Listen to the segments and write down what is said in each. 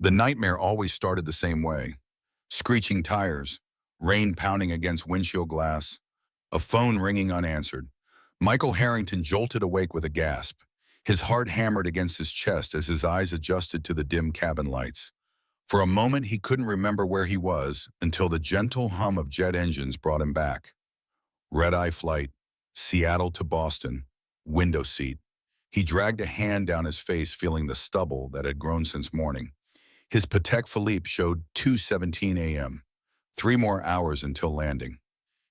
The nightmare always started the same way. Screeching tires, rain pounding against windshield glass, a phone ringing unanswered. Michael Harrington jolted awake with a gasp. His heart hammered against his chest as his eyes adjusted to the dim cabin lights. For a moment, he couldn't remember where he was until the gentle hum of jet engines brought him back. Red-eye flight, Seattle to Boston, window seat. He dragged a hand down his face, feeling the stubble that had grown since morning. His Patek Philippe showed 2:17 a.m., 3 more hours until landing.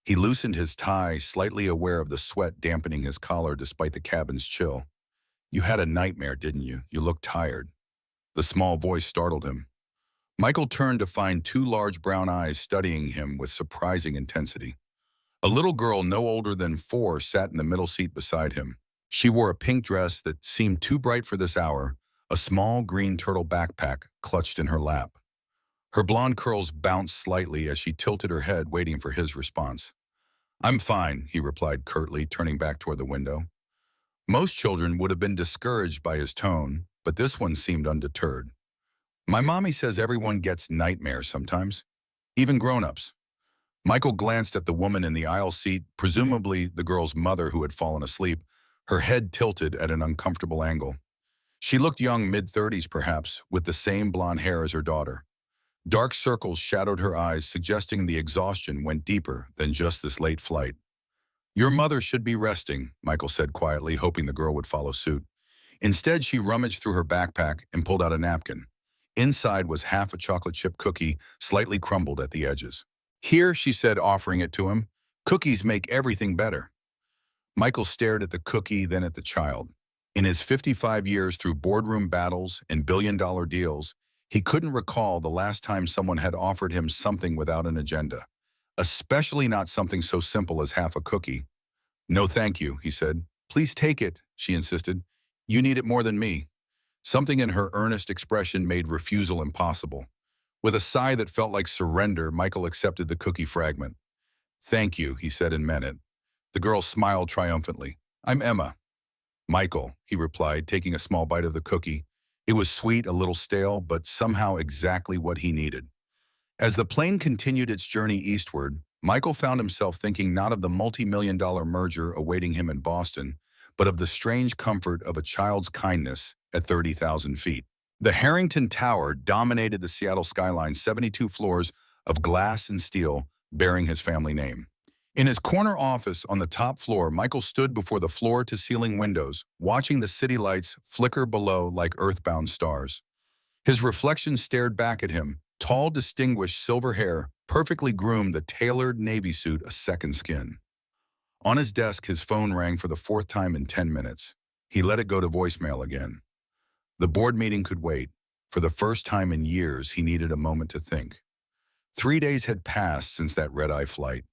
He loosened his tie, slightly aware of the sweat dampening his collar despite the cabin's chill. "You had a nightmare, didn't you? You look tired." The small voice startled him. Michael turned to find two large brown eyes studying him with surprising intensity. A little girl no older than 4 sat in the middle seat beside him. She wore a pink dress that seemed too bright for this hour, a small green turtle backpack clutched in her lap. Her blonde curls bounced slightly as she tilted her head, waiting for his response. "I'm fine," he replied curtly, turning back toward the window. Most children would have been discouraged by his tone, but this one seemed undeterred. "My mommy says everyone gets nightmares sometimes, even grown-ups." Michael glanced at the woman in the aisle seat, presumably the girl's mother who had fallen asleep, her head tilted at an uncomfortable angle. She looked young, mid-30s perhaps, with the same blonde hair as her daughter. Dark circles shadowed her eyes, suggesting the exhaustion went deeper than just this late flight. "Your mother should be resting," Michael said quietly, hoping the girl would follow suit. Instead, she rummaged through her backpack and pulled out a napkin. Inside was half a chocolate chip cookie, slightly crumbled at the edges. "Here," she said, offering it to him. "Cookies make everything better." Michael stared at the cookie, then at the child. In his 55 years through boardroom battles and billion-dollar deals, he couldn't recall the last time someone had offered him something without an agenda, especially not something so simple as half a cookie. "No, thank you," he said. "Please take it," she insisted. "You need it more than me." Something in her earnest expression made refusal impossible. With a sigh that felt like surrender, Michael accepted the cookie fragment. "Thank you," he said and meant it. The girl smiled triumphantly. "I'm Emma." "Michael," he replied, taking a small bite of the cookie. It was sweet, a little stale, but somehow exactly what he needed. As the plane continued its journey eastward, Michael found himself thinking not of the multi-million-dollar merger awaiting him in Boston, but of the strange comfort of a child's kindness at 30,000 feet. The Harrington Tower dominated the Seattle skyline, 72 floors of glass and steel bearing his family name. In his corner office on the top floor, Michael stood before the floor-to-ceiling windows, watching the city lights flicker below like earthbound stars. His reflection stared back at him, tall, distinguished silver hair, perfectly groomed, the tailored Navy suit a second skin. On his desk, his phone rang for the 4th time in 10 minutes. He let it go to voicemail again. The board meeting could wait. For the first time in years, he needed a moment to think. 3 days had passed since that red-eye flight.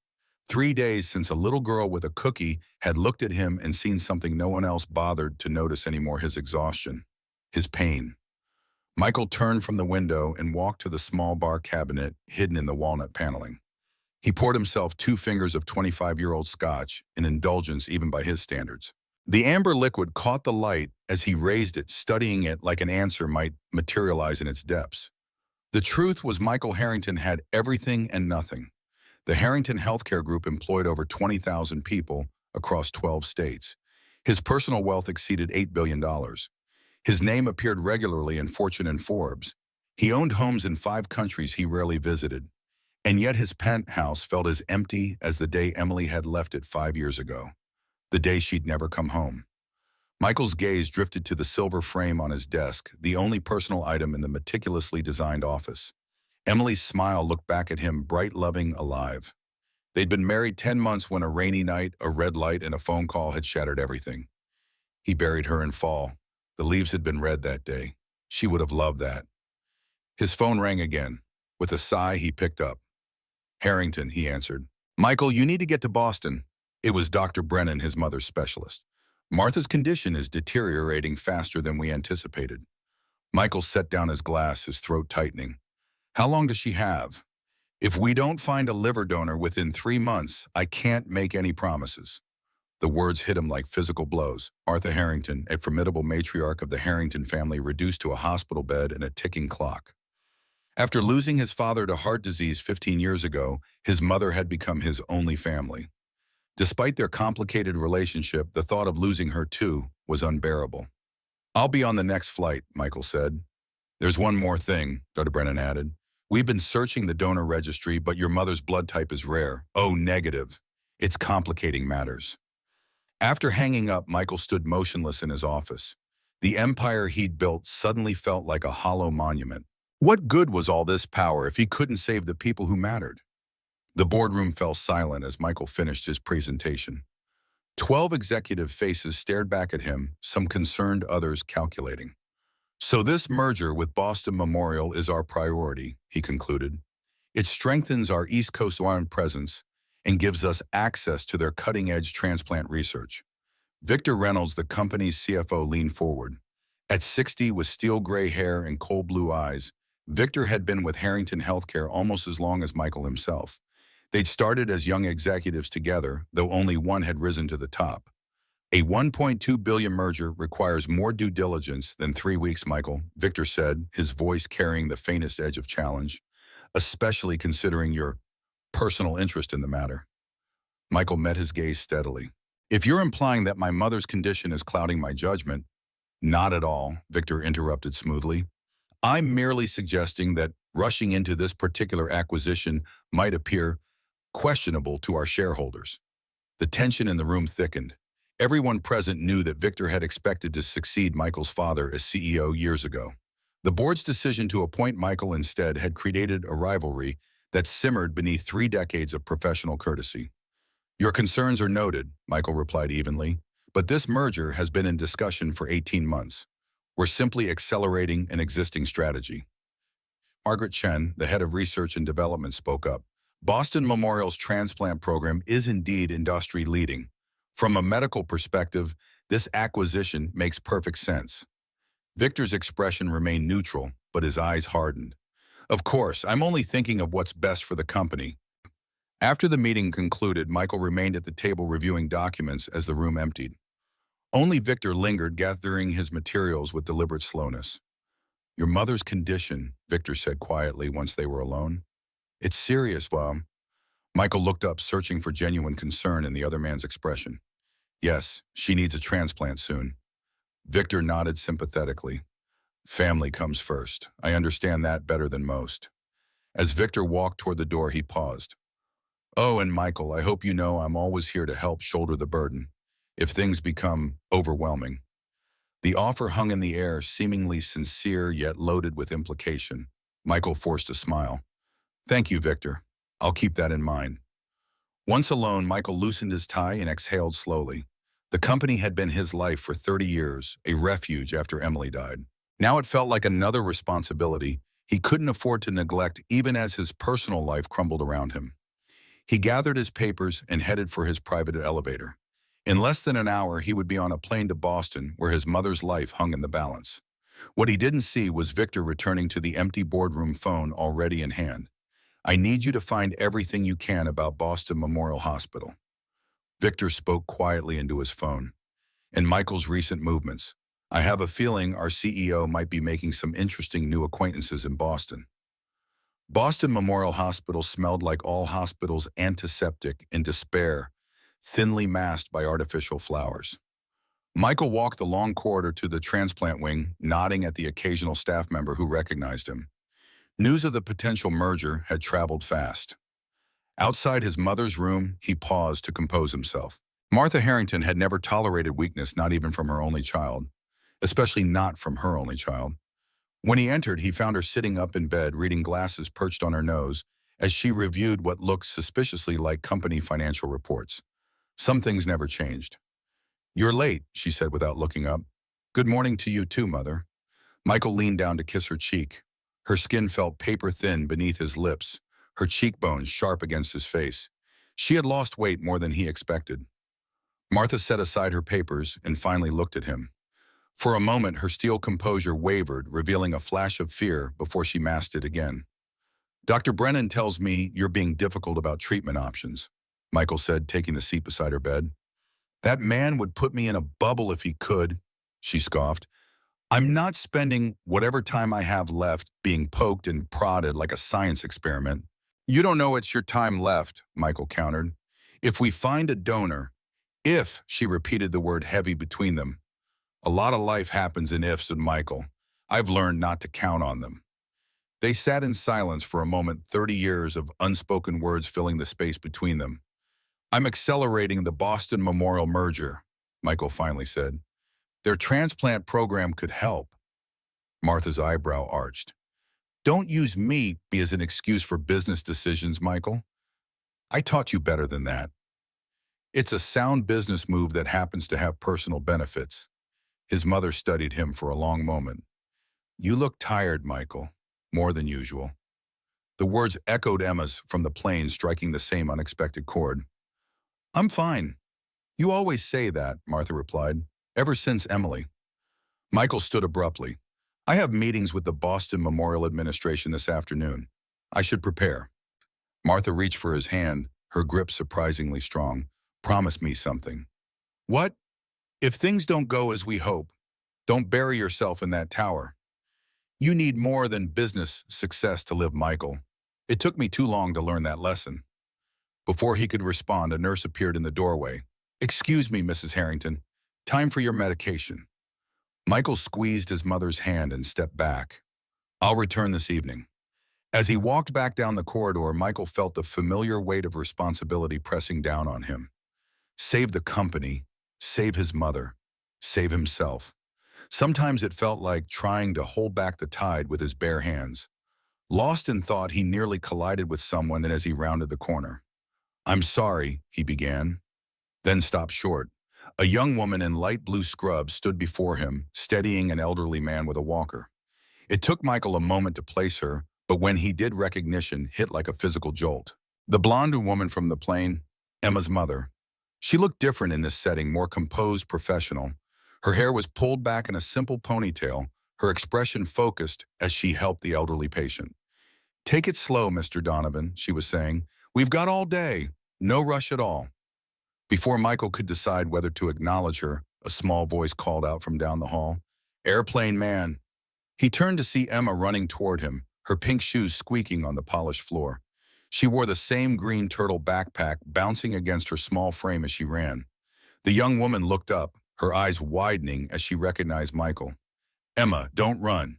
3 days since a little girl with a cookie had looked at him and seen something no one else bothered to notice anymore: his exhaustion, his pain. Michael turned from the window and walked to the small bar cabinet hidden in the walnut paneling. He poured himself 2 fingers of 25-year-old scotch, an indulgence even by his standards. The amber liquid caught the light as he raised it, studying it like an answer might materialize in its depths. The truth was, Michael Harrington had everything and nothing. The Harrington Healthcare Group employed over 20,000 people across 12 states. His personal wealth exceeded $8 billion. His name appeared regularly in Fortune and Forbes. He owned homes in 5 countries he rarely visited. And yet his penthouse felt as empty as the day Emily had left it 5 years ago, the day she'd never come home. Michael's gaze drifted to the silver frame on his desk, the only personal item in the meticulously designed office. Emily's smile looked back at him, bright, loving, alive. They'd been married 10 months when a rainy night, a red light, and a phone call had shattered everything. He buried her in fall. The leaves had been red that day. She would have loved that. His phone rang again. With a sigh, he picked up. "Harrington," he answered. "Michael, you need to get to Boston." It was Dr. Brennan, his mother's specialist. "Martha's condition is deteriorating faster than we anticipated." Michael set down his glass, his throat tightening. "How long does she have?" "If we don't find a liver donor within 3 months, I can't make any promises." The words hit him like physical blows. Martha Harrington, a formidable matriarch of the Harrington family, reduced to a hospital bed and a ticking clock. After losing his father to heart disease 15 years ago, his mother had become his only family. Despite their complicated relationship, the thought of losing her too was unbearable. "I'll be on the next flight," Michael said. "There's one more thing," Dr. Brennan added. "We've been searching the donor registry, but your mother's blood type is rare." "Oh, negative. It's complicating matters." After hanging up, Michael stood motionless in his office. The empire he'd built suddenly felt like a hollow monument. What good was all this power if he couldn't save the people who mattered? The boardroom fell silent as Michael finished his presentation. 12 executive faces stared back at him, some concerned, others calculating. "So this merger with Boston Memorial is our priority," he concluded. "It strengthens our East Coast presence and gives us access to their cutting-edge transplant research." Victor Reynolds, the company's CFO, leaned forward. At 60, with steel gray hair and cold blue eyes, Victor had been with Harrington Healthcare almost as long as Michael himself. They'd started as young executives together, though only one had risen to the top. "A $1.2 billion merger requires more due diligence than 3 weeks, Michael," Victor said, his voice carrying the faintest edge of challenge, "especially considering your personal interest in the matter." Michael met his gaze steadily. "If you're implying that my mother's condition is clouding my judgment—" "Not at all," Victor interrupted smoothly. "I'm merely suggesting that rushing into this particular acquisition might appear questionable to our shareholders." The tension in the room thickened. Everyone present knew that Victor had expected to succeed Michael's father as CEO years ago. The board's decision to appoint Michael instead had created a rivalry that simmered beneath 3 decades of professional courtesy. "Your concerns are noted," Michael replied evenly, "but this merger has been in discussion for 18 months. We're simply accelerating an existing strategy." Margaret Chen, the head of research and development, spoke up. "Boston Memorial's transplant program is indeed industry-leading. From a medical perspective, this acquisition makes perfect sense." Victor's expression remained neutral, but his eyes hardened. "Of course, I'm only thinking of what's best for the company." After the meeting concluded, Michael remained at the table reviewing documents as the room emptied. Only Victor lingered, gathering his materials with deliberate slowness. "Your mother's condition," Victor said quietly once they were alone. "It's serious, well." Michael looked up, searching for genuine concern in the other man's expression. "Yes, she needs a transplant soon." Victor nodded sympathetically. "Family comes first. I understand that better than most." As Victor walked toward the door, he paused. "Oh, and Michael, I hope you know I'm always here to help shoulder the burden if things become overwhelming." The offer hung in the air, seemingly sincere yet loaded with implication. Michael forced a smile. "Thank you, Victor. I'll keep that in mind." Once alone, Michael loosened his tie and exhaled slowly. The company had been his life for 30 years, a refuge after Emily died. Now it felt like another responsibility he couldn't afford to neglect, even as his personal life crumbled around him. He gathered his papers and headed for his private elevator. In less than an hour, he would be on a plane to Boston, where his mother's life hung in the balance. What he didn't see was Victor returning to the empty boardroom phone already in hand. "I need you to find everything you can about Boston Memorial Hospital." Victor spoke quietly into his phone. "And Michael's recent movements. I have a feeling our CEO might be making some interesting new acquaintances in Boston." Boston Memorial Hospital smelled like all hospitals, antiseptic and despair, thinly masked by artificial flowers. Michael walked the long corridor to the transplant wing, nodding at the occasional staff member who recognized him. News of the potential merger had traveled fast. Outside his mother's room, he paused to compose himself. Martha Harrington had never tolerated weakness, not even from her only child, especially not from her only child. When he entered, he found her sitting up in bed, reading, glasses perched on her nose, as she reviewed what looked suspiciously like company financial reports. Some things never changed. "You're late," she said without looking up. "Good morning to you too, Mother." Michael leaned down to kiss her cheek. Her skin felt paper-thin beneath his lips, her cheekbones sharp against his face. She had lost weight more than he expected. Martha set aside her papers and finally looked at him. For a moment, her steel composure wavered, revealing a flash of fear before she masked it again. "Dr. Brennan tells me you're being difficult about treatment options," Michael said, taking the seat beside her bed. "That man would put me in a bubble if he could," she scoffed. I'm not spending whatever time I have left being poked and prodded like a science experiment. You don't know it's your time left, Michael countered. If we find a donor, if, she repeated the word heavy between them. A lot of life happens in ifs and Michael. I've learned not to count on them. They sat in silence for a moment, 30 years of unspoken words filling the space between them. I'm accelerating the Boston Memorial merger, Michael finally said. Their transplant program could help. Martha's eyebrow arched. Don't use me as an excuse for business decisions, Michael. I taught you better than that. It's a sound business move that happens to have personal benefits. His mother studied him for a long moment. You look tired, Michael, more than usual. The words echoed Emma's from the plane, striking the same unexpected chord. I'm fine. You always say that, Martha replied, ever since Emily. Michael stood abruptly. I have meetings with the Boston Memorial Administration this afternoon. I should prepare. Martha reached for his hand, her grip surprisingly strong. Promise me something. What? If things don't go as we hope, don't bury yourself in that tower. You need more than business success to live, Michael. It took me too long to learn that lesson. Before he could respond, a nurse appeared in the doorway. Excuse me, Mrs. Harrington. Time for your medication. Michael squeezed his mother's hand and stepped back. I'll return this evening. As he walked back down the corridor, Michael felt the familiar weight of responsibility pressing down on him. Save the company, save his mother, save himself. Sometimes it felt like trying to hold back the tide with his bare hands. Lost in thought, he nearly collided with someone as he rounded the corner. I'm sorry, he began, then stopped short. A young woman in light blue scrubs stood before him, steadying an elderly man with a walker. It took Michael a moment to place her, but when he did, recognition hit like a physical jolt. The blonde woman from the plane, Emma's mother. She looked different in this setting, more composed, professional. Her hair was pulled back in a simple ponytail, her expression focused as she helped the elderly patient. Take it slow, Mr. Donovan, she was saying. We've got all day. No rush at all. Before Michael could decide whether to acknowledge her, a small voice called out from down the hall. Airplane man. He turned to see Emma running toward him, her pink shoes squeaking on the polished floor. She wore the same green turtle backpack bouncing against her small frame as she ran. The young woman looked up, her eyes widening as she recognized Michael. Emma, don't run.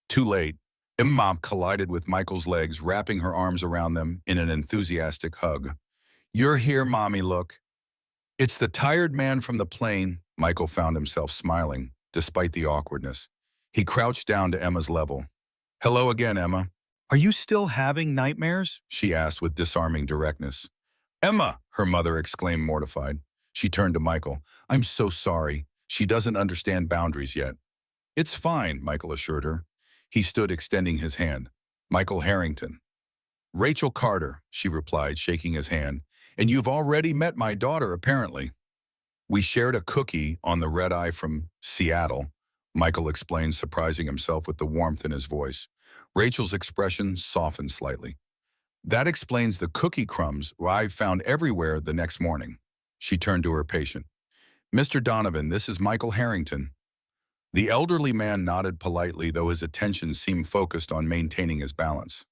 Too late. Emma collided with Michael's legs, wrapping her arms around them in an enthusiastic hug. You're here, Mommy, look. It's the tired man from the plane. Michael found himself smiling, despite the awkwardness. He crouched down to Emma's level. Hello again, Emma. Are you still having nightmares? She asked with disarming directness. Emma, her mother exclaimed, mortified. She turned to Michael. I'm so sorry. She doesn't understand boundaries yet. It's fine, Michael assured her. He stood extending his hand. Michael Harrington. Rachel Carter, she replied, shaking his hand. And you've already met my daughter, apparently. We shared a cookie on the red-eye from Seattle, Michael explained, surprising himself with the warmth in his voice. Rachel's expression softened slightly. That explains the cookie crumbs I found everywhere the next morning. She turned to her patient. Mr. Donovan, this is Michael Harrington. The elderly man nodded politely, though his attention seemed focused on maintaining his balance.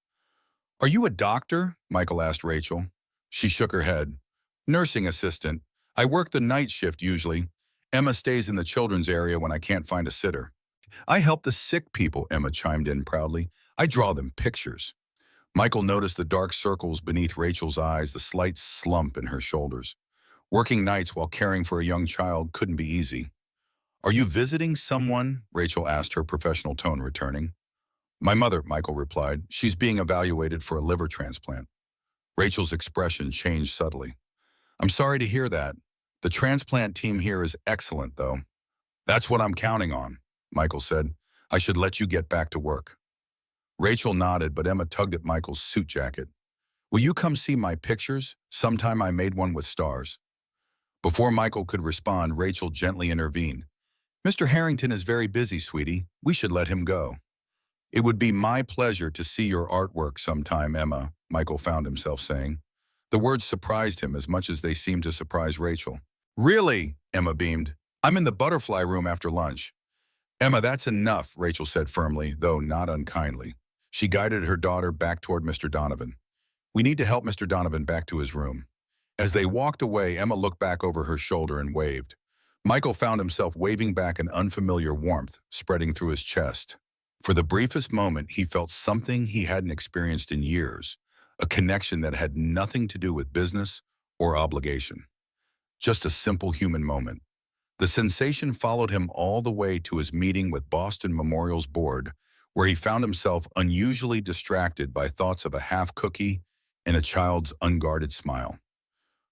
Are you a doctor? Michael asked Rachel. She shook her head. Nursing assistant. I work the night shift usually. Emma stays in the children's area when I can't find a sitter. I help the sick people, Emma chimed in proudly. I draw them pictures. Michael noticed the dark circles beneath Rachel's eyes, the slight slump in her shoulders. Working nights while caring for a young child couldn't be easy. Are you visiting someone? Rachel asked, her professional tone returning. My mother, Michael replied. She's being evaluated for a liver transplant. Rachel's expression changed subtly. I'm sorry to hear that. The transplant team here is excellent, though. That's what I'm counting on, Michael said. I should let you get back to work. Rachel nodded, but Emma tugged at Michael's suit jacket. Will you come see my pictures? Sometime I made one with stars. Before Michael could respond, Rachel gently intervened. Mr. Harrington is very busy, sweetie. We should let him go. It would be my pleasure to see your artwork sometime, Emma, Michael found himself saying. The words surprised him as much as they seemed to surprise Rachel. Really? Emma beamed. I'm in the butterfly room after lunch. Emma, that's enough, Rachel said firmly, though not unkindly. She guided her daughter back toward Mr. Donovan. We need to help Mr. Donovan back to his room. As they walked away, Emma looked back over her shoulder and waved. Michael found himself waving back an unfamiliar warmth spreading through his chest. For the briefest moment, he felt something he hadn't experienced in years, a connection that had nothing to do with business or obligation. Just a simple human moment. The sensation followed him all the way to his meeting with Boston Memorial's board, where he found himself unusually distracted by thoughts of a half cookie and a child's unguarded smile.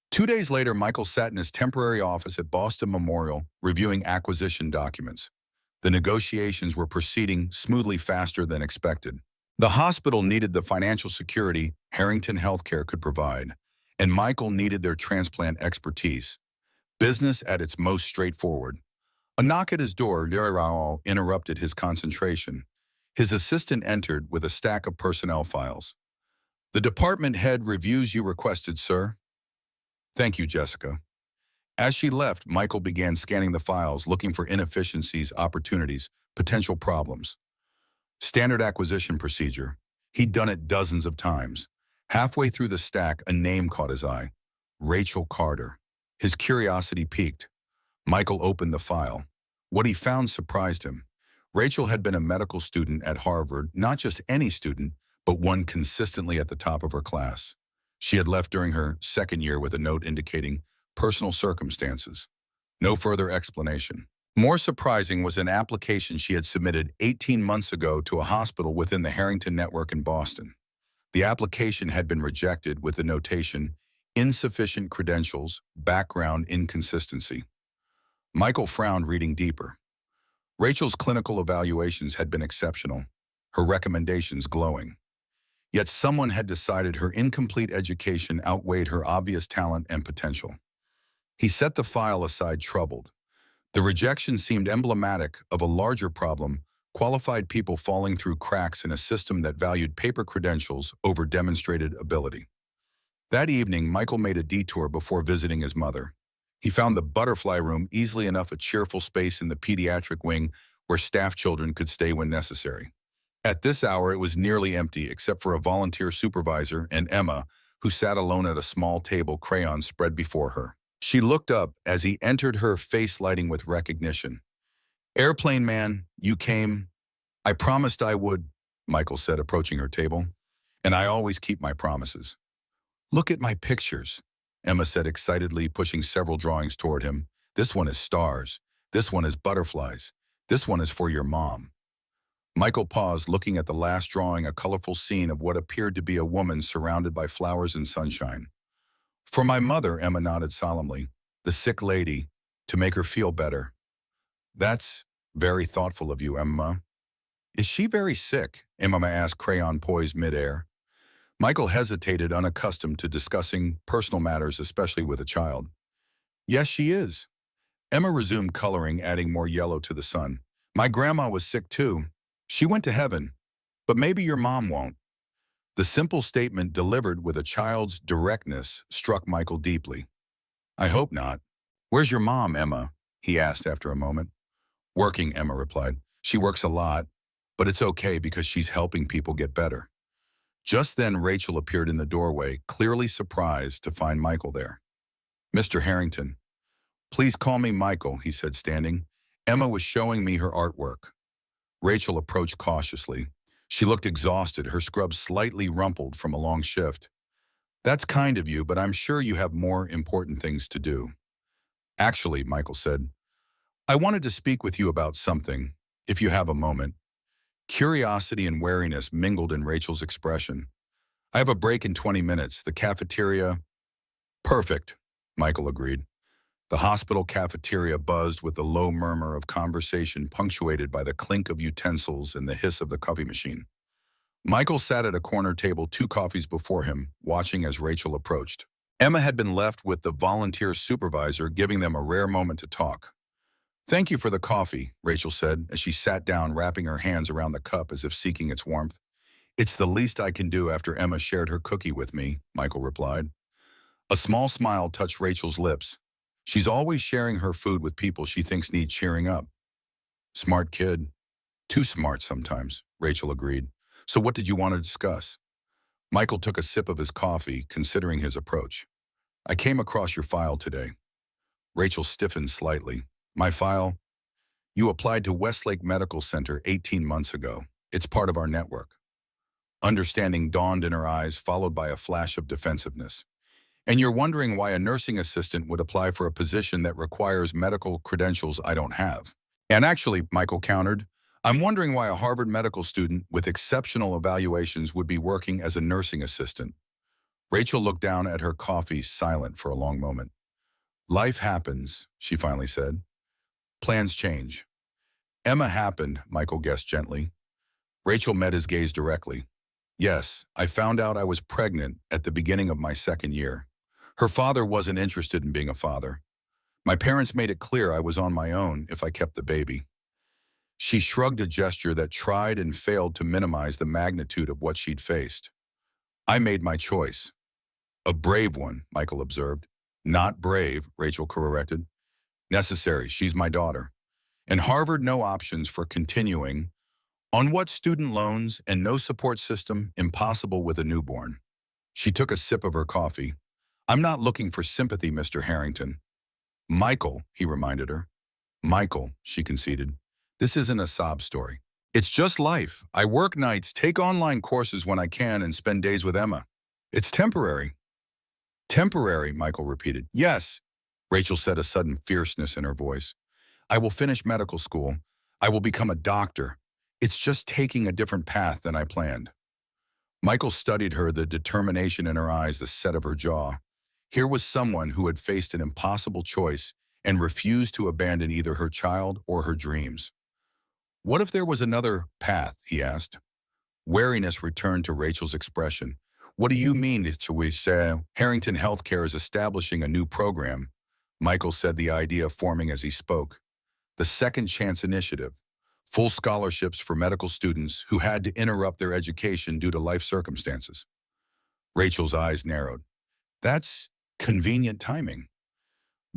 2 days later, Michael sat in his temporary office at Boston Memorial reviewing acquisition documents. The negotiations were proceeding smoothly faster than expected. The hospital needed the financial security Harrington Healthcare could provide, and Michael needed their transplant expertise. Business at its most straightforward. A knock at his door interrupted his concentration. His assistant entered with a stack of personnel files. "The department head reviews you requested, sir." "Thank you, Jessica." As she left, Michael began scanning the files, looking for inefficiencies, opportunities, potential problems. Standard acquisition procedure. He'd done it dozens of times. Halfway through the stack, a name caught his eye. Rachel Carter. His curiosity piqued. Michael opened the file. What he found surprised him. Rachel had been a medical student at Harvard, not just any student, but one consistently at the top of her class. She had left during her second year with a note indicating personal circumstances. No further explanation. More surprising was an application she had submitted 18 months ago to a hospital within the Harrington network in Boston. The application had been rejected with the notation, insufficient credentials, background inconsistency. Michael frowned, reading deeper. Rachel's clinical evaluations had been exceptional, her recommendations glowing. Yet someone had decided her incomplete education outweighed her obvious talent and potential. He set the file aside, troubled. The rejection seemed emblematic of a larger problem, qualified people falling through cracks in a system that valued paper credentials over demonstrated ability. That evening, Michael made a detour before visiting his mother. He found the butterfly room easily enough a cheerful space in the pediatric wing where staff children could stay when necessary. At this hour, it was nearly empty except for a volunteer supervisor and Emma, who sat alone at a small table, crayons spread before her. She looked up as he entered, her face lighting with recognition. "Airplane man, you came. I promised I would," Michael said, approaching her table. "And I always keep my promises." "Look at my pictures," Emma said excitedly, pushing several drawings toward him. "This one is stars. This one is butterflies. This one is for your mom." Michael paused, looking at the last drawing, a colorful scene of what appeared to be a woman surrounded by flowers and sunshine. "For my mother," Emma nodded solemnly, "the sick lady, to make her feel better." "That's very thoughtful of you, Emma." "Is she very sick?" Emma asked, crayon poised midair. Michael hesitated, unaccustomed to discussing personal matters, especially with a child. "Yes, she is." Emma resumed coloring, adding more yellow to the sun. "My grandma was sick too. She went to heaven, but maybe your mom won't." The simple statement, delivered with a child's directness, struck Michael deeply. "I hope not." "Where's your mom, Emma?" he asked after a moment. "Working," Emma replied. "She works a lot, but it's okay because she's helping people get better." Just then, Rachel appeared in the doorway, clearly surprised to find Michael there. "Mr. Harrington." "Please call me Michael," he said, standing. "Emma was showing me her artwork." Rachel approached cautiously. She looked exhausted, her scrubs slightly rumpled from a long shift. "That's kind of you, but I'm sure you have more important things to do." "Actually," Michael said, "I wanted to speak with you about something, if you have a moment." Curiosity and wariness mingled in Rachel's expression. "I have a break in 20 minutes. The cafeteria—" "Perfect," Michael agreed. The hospital cafeteria buzzed with the low murmur of conversation, punctuated by the clink of utensils and the hiss of the coffee machine. Michael sat at a corner table 2 coffees before him, watching as Rachel approached. Emma had been left with the volunteer supervisor, giving them a rare moment to talk. "Thank you for the coffee," Rachel said as she sat down, wrapping her hands around the cup as if seeking its warmth. "It's the least I can do after Emma shared her cookie with me," Michael replied. A small smile touched Rachel's lips. She's always sharing her food with people she thinks need cheering up. Smart kid. Too smart sometimes, Rachel agreed. So what did you want to discuss? Michael took a sip of his coffee, considering his approach. I came across your file today. Rachel stiffened slightly. My file? You applied to Westlake Medical Center 18 months ago. It's part of our network. Understanding dawned in her eyes, followed by a flash of defensiveness. And you're wondering why a nursing assistant would apply for a position that requires medical credentials I don't have. And actually, Michael countered, I'm wondering why a Harvard medical student with exceptional evaluations would be working as a nursing assistant. Rachel looked down at her coffee, silent for a long moment. Life happens, she finally said. Plans change. Emma happened, Michael guessed gently. Rachel met his gaze directly. Yes, I found out I was pregnant at the beginning of my second year. Her father wasn't interested in being a father. My parents made it clear I was on my own if I kept the baby. She shrugged, a gesture that tried and failed to minimize the magnitude of what she'd faced. I made my choice. A brave one, Michael observed. Not brave, Rachel corrected. Necessary, she's my daughter. And Harvard, no options for continuing. On what, student loans and no support system, impossible with a newborn. She took a sip of her coffee. I'm not looking for sympathy, Mr. Harrington. Michael, he reminded her. Michael, she conceded. This isn't a sob story. It's just life. I work nights, take online courses when I can, and spend days with Emma. It's temporary. Temporary, Michael repeated. Yes, Rachel said, a sudden fierceness in her voice. I will finish medical school. I will become a doctor. It's just taking a different path than I planned. Michael studied her, the determination in her eyes, the set of her jaw. Here was someone who had faced an impossible choice and refused to abandon either her child or her dreams. What if there was another path, he asked. Wariness returned to Rachel's expression. What do you mean, we say Harrington Healthcare is establishing a new program? Michael said, the idea forming as he spoke. The Second Chance Initiative. Full scholarships for medical students who had to interrupt their education due to life circumstances. Rachel's eyes narrowed. That's convenient timing.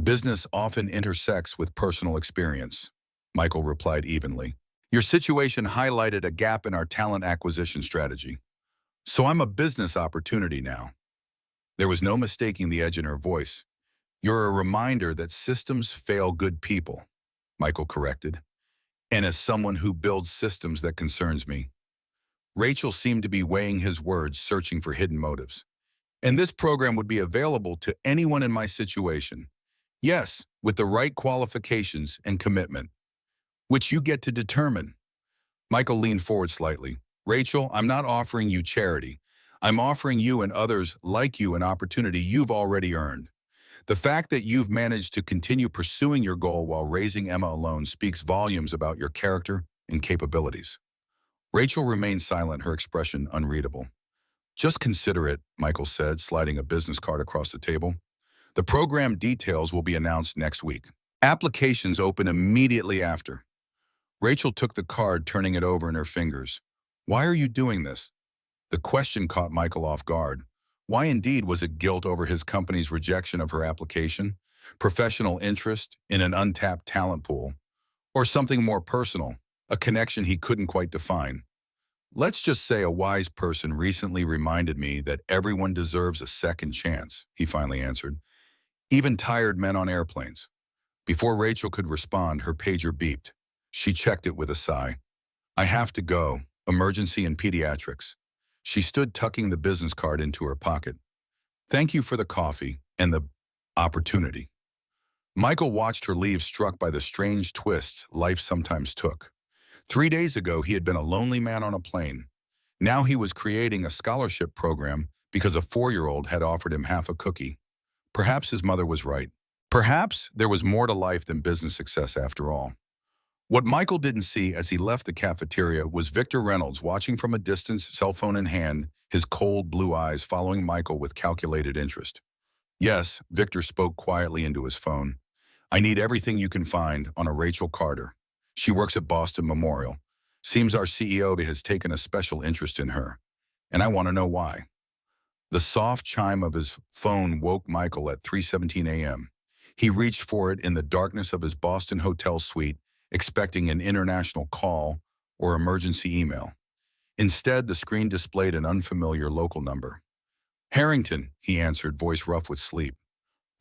Business often intersects with personal experience, Michael replied evenly. Your situation highlighted a gap in our talent acquisition strategy. So I'm a business opportunity now. There was no mistaking the edge in her voice. You're a reminder that systems fail good people, Michael corrected. And as someone who builds systems, that concerns me. Rachel seemed to be weighing his words, searching for hidden motives. And this program would be available to anyone in my situation. Yes, with the right qualifications and commitment, which you get to determine. Michael leaned forward slightly. Rachel, I'm not offering you charity. I'm offering you and others like you an opportunity you've already earned. The fact that you've managed to continue pursuing your goal while raising Emma alone speaks volumes about your character and capabilities. Rachel remained silent, her expression unreadable. Just consider it, Michael said, sliding a business card across the table. The program details will be announced next week. Applications open immediately after. Rachel took the card, turning it over in her fingers. Why are you doing this? The question caught Michael off guard. Why indeed was it guilt over his company's rejection of her application, professional interest in an untapped talent pool, or something more personal, a connection he couldn't quite define? Let's just say a wise person recently reminded me that everyone deserves a second chance, he finally answered. Even tired men on airplanes. Before Rachel could respond, her pager beeped. She checked it with a sigh. I have to go. Emergency in pediatrics. She stood, tucking the business card into her pocket. Thank you for the coffee and the opportunity. Michael watched her leave, struck by the strange twists life sometimes took. 3 days ago, he had been a lonely man on a plane. Now he was creating a scholarship program because a 4-year-old had offered him half a cookie. Perhaps his mother was right. Perhaps there was more to life than business success after all. What Michael didn't see as he left the cafeteria was Victor Reynolds watching from a distance, cell phone in hand, his cold blue eyes following Michael with calculated interest. Yes, Victor spoke quietly into his phone. I need everything you can find on a Rachel Carter. She works at Boston Memorial. Seems our CEO has taken a special interest in her. And I want to know why. The soft chime of his phone woke Michael at 3:17 a.m. He reached for it in the darkness of his Boston hotel suite expecting an international call or emergency email. Instead, the screen displayed an unfamiliar local number. "Harrington," he answered, voice rough with sleep.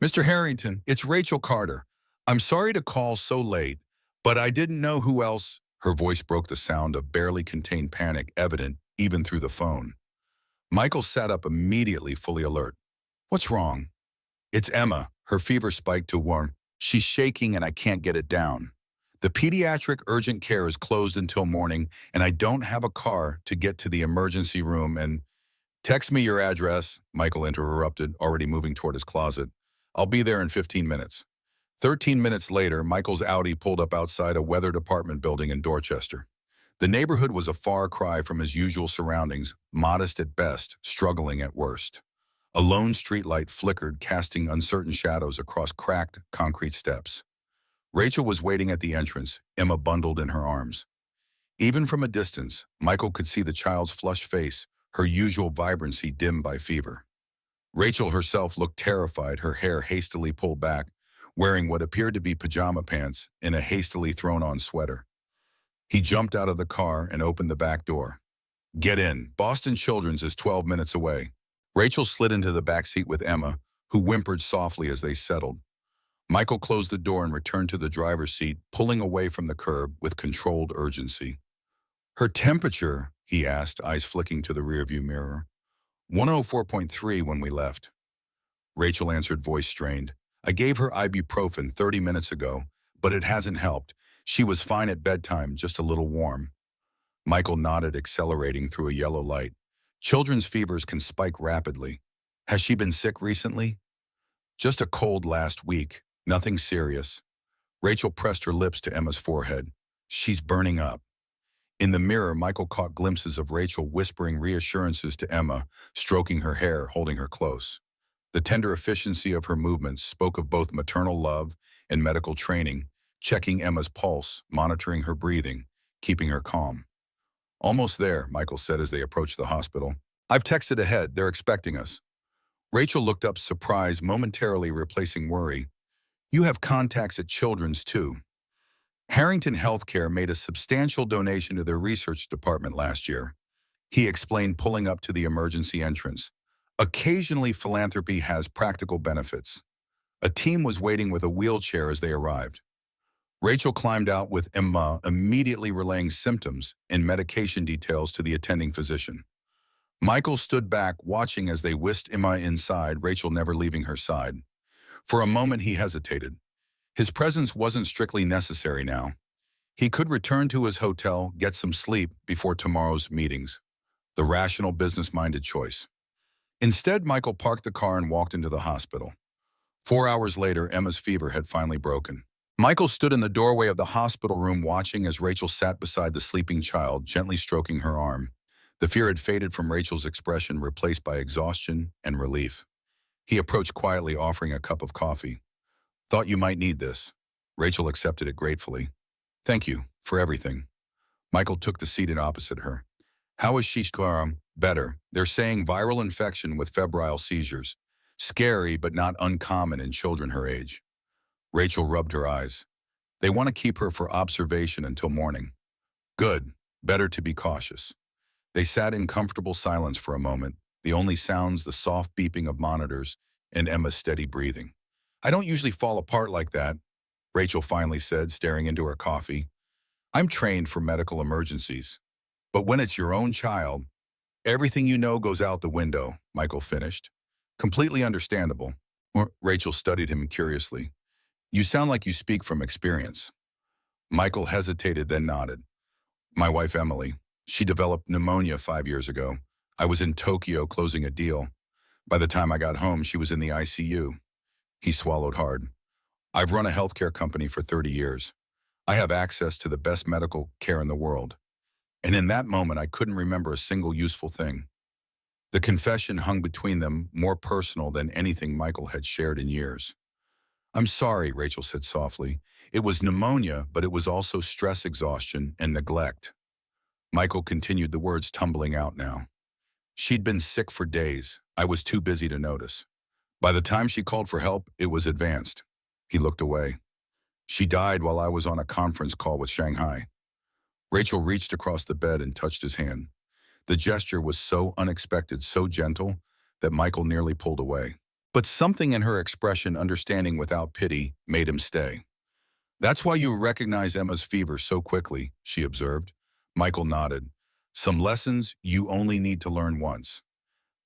"Mr. Harrington, it's Rachel Carter. I'm sorry to call so late, but I didn't know who else." Her voice broke the sound of barely contained panic evident even through the phone. Michael sat up immediately, fully alert. "What's wrong?" "It's Emma." Her fever spiked to warm. "She's shaking and I can't get it down. The pediatric urgent care is closed until morning, and I don't have a car to get to the emergency room and—" "Text me your address," Michael interrupted, already moving toward his closet. "I'll be there in 15 minutes. 13 minutes later, Michael's Audi pulled up outside a weather department building in Dorchester. The neighborhood was a far cry from his usual surroundings, modest at best, struggling at worst. A lone streetlight flickered, casting uncertain shadows across cracked concrete steps. Rachel was waiting at the entrance, Emma bundled in her arms. Even from a distance, Michael could see the child's flushed face, her usual vibrancy dimmed by fever. Rachel herself looked terrified, her hair hastily pulled back, wearing what appeared to be pajama pants and a hastily thrown-on sweater. He jumped out of the car and opened the back door. "Get in. Boston Children's is 12 minutes away." Rachel slid into the back seat with Emma, who whimpered softly as they settled. Michael closed the door and returned to the driver's seat, pulling away from the curb with controlled urgency. "Her temperature?" he asked, eyes flicking to the rearview mirror. 104.3 when we left." Rachel answered, voice strained. "I gave her ibuprofen 30 minutes ago, but it hasn't helped. She was fine at bedtime, just a little warm." Michael nodded, accelerating through a yellow light. "Children's fevers can spike rapidly. Has she been sick recently?" "Just a cold last week. Nothing serious." Rachel pressed her lips to Emma's forehead. "She's burning up." In the mirror, Michael caught glimpses of Rachel whispering reassurances to Emma, stroking her hair, holding her close. The tender efficiency of her movements spoke of both maternal love and medical training, checking Emma's pulse, monitoring her breathing, keeping her calm. "Almost there," Michael said as they approached the hospital. "I've texted ahead. They're expecting us." Rachel looked up, surprise momentarily replacing worry. "You have contacts at Children's, too." Harrington Healthcare made a substantial donation to their research department last year, he explained, pulling up to the emergency entrance. "Occasionally, philanthropy has practical benefits." A team was waiting with a wheelchair as they arrived. Rachel climbed out with Emma, immediately relaying symptoms and medication details to the attending physician. Michael stood back, watching as they whisked Emma inside, Rachel never leaving her side. For a moment, he hesitated. His presence wasn't strictly necessary now. He could return to his hotel, get some sleep before tomorrow's meetings. The rational, business-minded choice. Instead, Michael parked the car and walked into the hospital. 4 hours later, Emma's fever had finally broken. Michael stood in the doorway of the hospital room, watching as Rachel sat beside the sleeping child, gently stroking her arm. The fear had faded from Rachel's expression, replaced by exhaustion and relief. He approached quietly, offering a cup of coffee. "Thought you might need this." Rachel accepted it gratefully. "Thank you for everything." Michael took the seat in opposite her. "How is she?" "Better. They're saying viral infection with febrile seizures. Scary, but not uncommon in children her age." Rachel rubbed her eyes. "They want to keep her for observation until morning." "Good. Better to be cautious." They sat in comfortable silence for a moment, the only sounds the soft beeping of monitors and Emma's steady breathing. "I don't usually fall apart like that," Rachel finally said, staring into her coffee. "I'm trained for medical emergencies. But when it's your own child, everything you know goes out the window," Michael finished. "Completely understandable." Rachel studied him curiously. "You sound like you speak from experience." Michael hesitated, then nodded. "My wife, Emily. She developed pneumonia 5 years ago. I was in Tokyo closing a deal. By the time I got home, she was in the ICU. He swallowed hard. "I've run a healthcare company for 30 years. I have access to the best medical care in the world." And in that moment, I couldn't remember a single useful thing. The confession hung between them, more personal than anything Michael had shared in years. "I'm sorry," Rachel said softly. "It was pneumonia, but it was also stress, exhaustion, and neglect." Michael continued, the words tumbling out now. "She'd been sick for days. I was too busy to notice. By the time she called for help, it was advanced." He looked away. She died while I was on a conference call with Shanghai. Rachel reached across the bed and touched his hand. The gesture was so unexpected, so gentle, that Michael nearly pulled away. But something in her expression, understanding without pity, made him stay. That's why you recognize Emma's fever so quickly, she observed. Michael nodded. Some lessons you only need to learn once.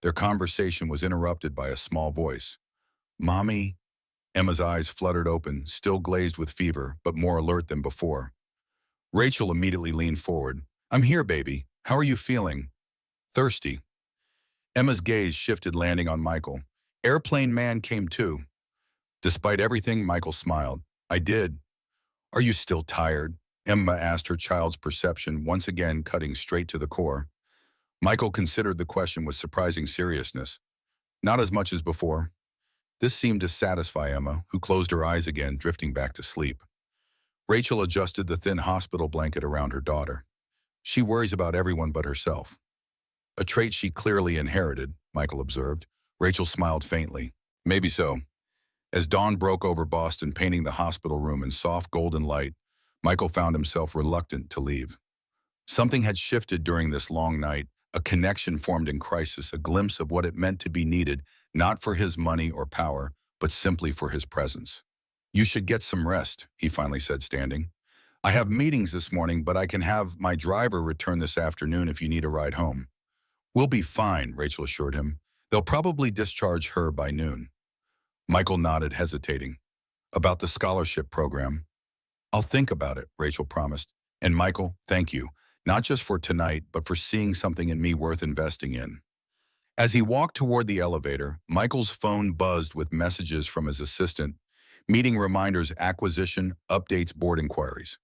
Their conversation was interrupted by a small voice. Mommy? Emma's eyes fluttered open, still glazed with fever, but more alert than before. Rachel immediately leaned forward. I'm here, baby. How are you feeling? Thirsty. Emma's gaze shifted, landing on Michael. Airplane man came too. Despite everything, Michael smiled. I did. Are you still tired? Emma asked, her child's perception once again cutting straight to the core. Michael considered the question with surprising seriousness. Not as much as before. This seemed to satisfy Emma, who closed her eyes again, drifting back to sleep. Rachel adjusted the thin hospital blanket around her daughter. She worries about everyone but herself. A trait she clearly inherited, Michael observed. Rachel smiled faintly. Maybe so. As dawn broke over Boston, painting the hospital room in soft golden light, Michael found himself reluctant to leave. Something had shifted during this long night. A connection formed in crisis, a glimpse of what it meant to be needed, not for his money or power, but simply for his presence. You should get some rest, he finally said, standing. I have meetings this morning, but I can have my driver return this afternoon if you need a ride home. We'll be fine, Rachel assured him. They'll probably discharge her by noon. Michael nodded, hesitating. About the scholarship program? I'll think about it, Rachel promised. And Michael, thank you, not just for tonight, but for seeing something in me worth investing in. As he walked toward the elevator, Michael's phone buzzed with messages from his assistant, meeting reminders, acquisition, updates, board inquiries.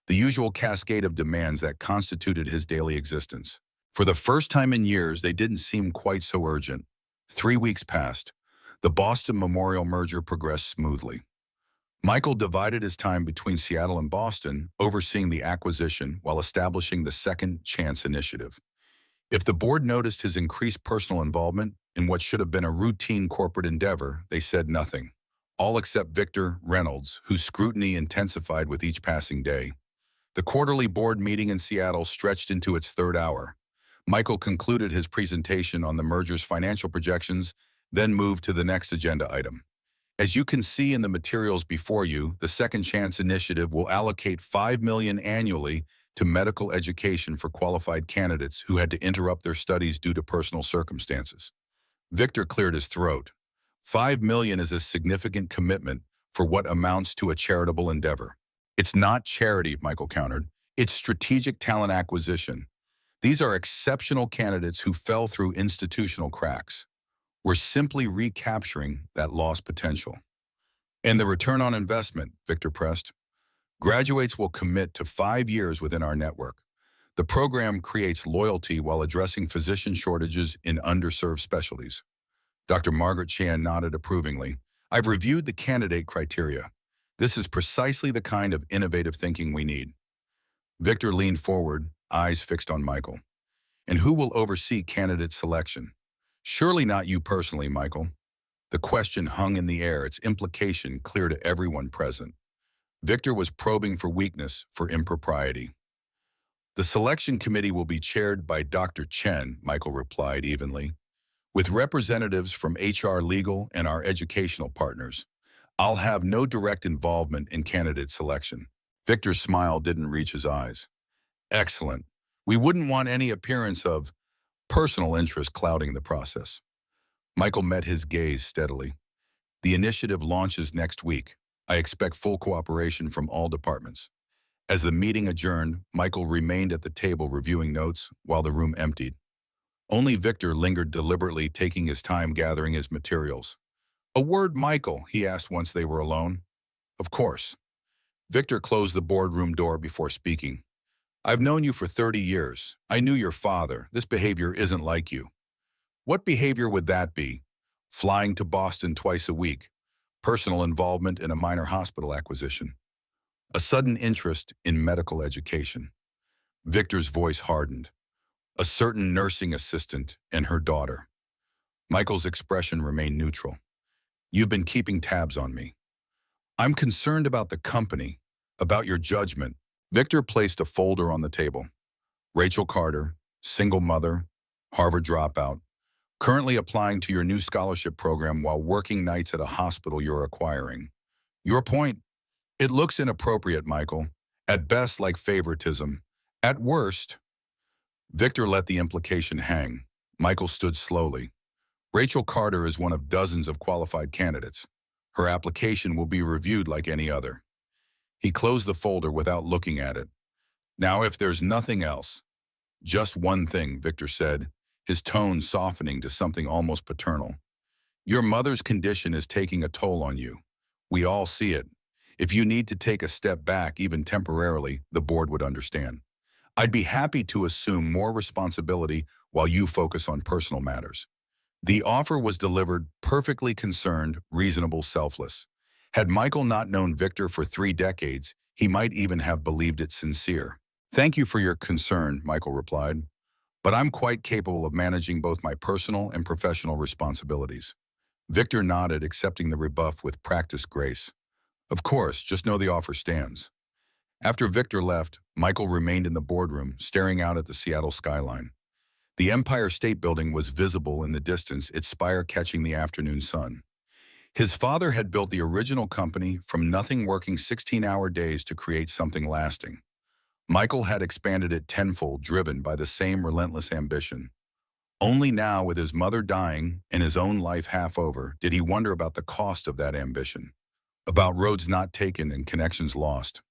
The usual cascade of demands that constituted his daily existence. For the first time in years, they didn't seem quite so urgent. 3 weeks passed. The Boston Memorial merger progressed smoothly. Michael divided his time between Seattle and Boston, overseeing the acquisition while establishing the Second Chance Initiative. If the board noticed his increased personal involvement in what should have been a routine corporate endeavor, they said nothing. All except Victor Reynolds, whose scrutiny intensified with each passing day. The quarterly board meeting in Seattle stretched into its third hour. Michael concluded his presentation on the merger's financial projections, then moved to the next agenda item. As you can see in the materials before you, the Second Chance Initiative will allocate $5 million annually to medical education for qualified candidates who had to interrupt their studies due to personal circumstances. Victor cleared his throat. $5 million is a significant commitment for what amounts to a charitable endeavor. It's not charity, Michael countered. It's strategic talent acquisition. These are exceptional candidates who fell through institutional cracks. We're simply recapturing that lost potential. And the return on investment, Victor pressed. Graduates will commit to 5 years within our network. The program creates loyalty while addressing physician shortages in underserved specialties. Dr. Margaret Chan nodded approvingly. I've reviewed the candidate criteria. This is precisely the kind of innovative thinking we need. Victor leaned forward, eyes fixed on Michael. And who will oversee candidate selection? Surely not you personally, Michael. The question hung in the air, its implication clear to everyone present. Victor was probing for weakness, for impropriety. The selection committee will be chaired by Dr. Chen, Michael replied evenly, with representatives from HR, legal, and our educational partners. I'll have no direct involvement in candidate selection. Victor's smile didn't reach his eyes. Excellent. We wouldn't want any appearance of personal interest clouding the process. Michael met his gaze steadily. The initiative launches next week. I expect full cooperation from all departments. As the meeting adjourned, Michael remained at the table reviewing notes while the room emptied. Only Victor lingered deliberately, taking his time gathering his materials. A word, Michael, he asked once they were alone. Of course. Victor closed the boardroom door before speaking. I've known you for 30 years. I knew your father. This behavior isn't like you. What behavior would that be? Flying to Boston twice a week. Personal involvement in a minor hospital acquisition. A sudden interest in medical education. Victor's voice hardened. A certain nursing assistant and her daughter. Michael's expression remained neutral. You've been keeping tabs on me. I'm concerned about the company, about your judgment. Victor placed a folder on the table. Rachel Carter, single mother, Harvard dropout, currently applying to your new scholarship program while working nights at a hospital you're acquiring. Your point? It looks inappropriate, Michael. At best, like favoritism. At worst, Victor let the implication hang. Michael stood slowly. Rachel Carter is one of dozens of qualified candidates. Her application will be reviewed like any other. He closed the folder without looking at it. Now, if there's nothing else, just one thing, Victor said, his tone softening to something almost paternal. Your mother's condition is taking a toll on you. We all see it. If you need to take a step back, even temporarily, the board would understand. I'd be happy to assume more responsibility while you focus on personal matters. The offer was delivered perfectly concerned, reasonable, selfless. Had Michael not known Victor for 3 decades, he might even have believed it sincere. Thank you for your concern, Michael replied, but I'm quite capable of managing both my personal and professional responsibilities. Victor nodded, accepting the rebuff with practiced grace. Of course, just know the offer stands. After Victor left, Michael remained in the boardroom, staring out at the Seattle skyline. The Empire State Building was visible in the distance, its spire catching the afternoon sun. His father had built the original company from nothing, working 16-hour days to create something lasting. Michael had expanded it tenfold, driven by the same relentless ambition. Only now, with his mother dying and his own life half over, did he wonder about the cost of that ambition, about roads not taken and connections lost.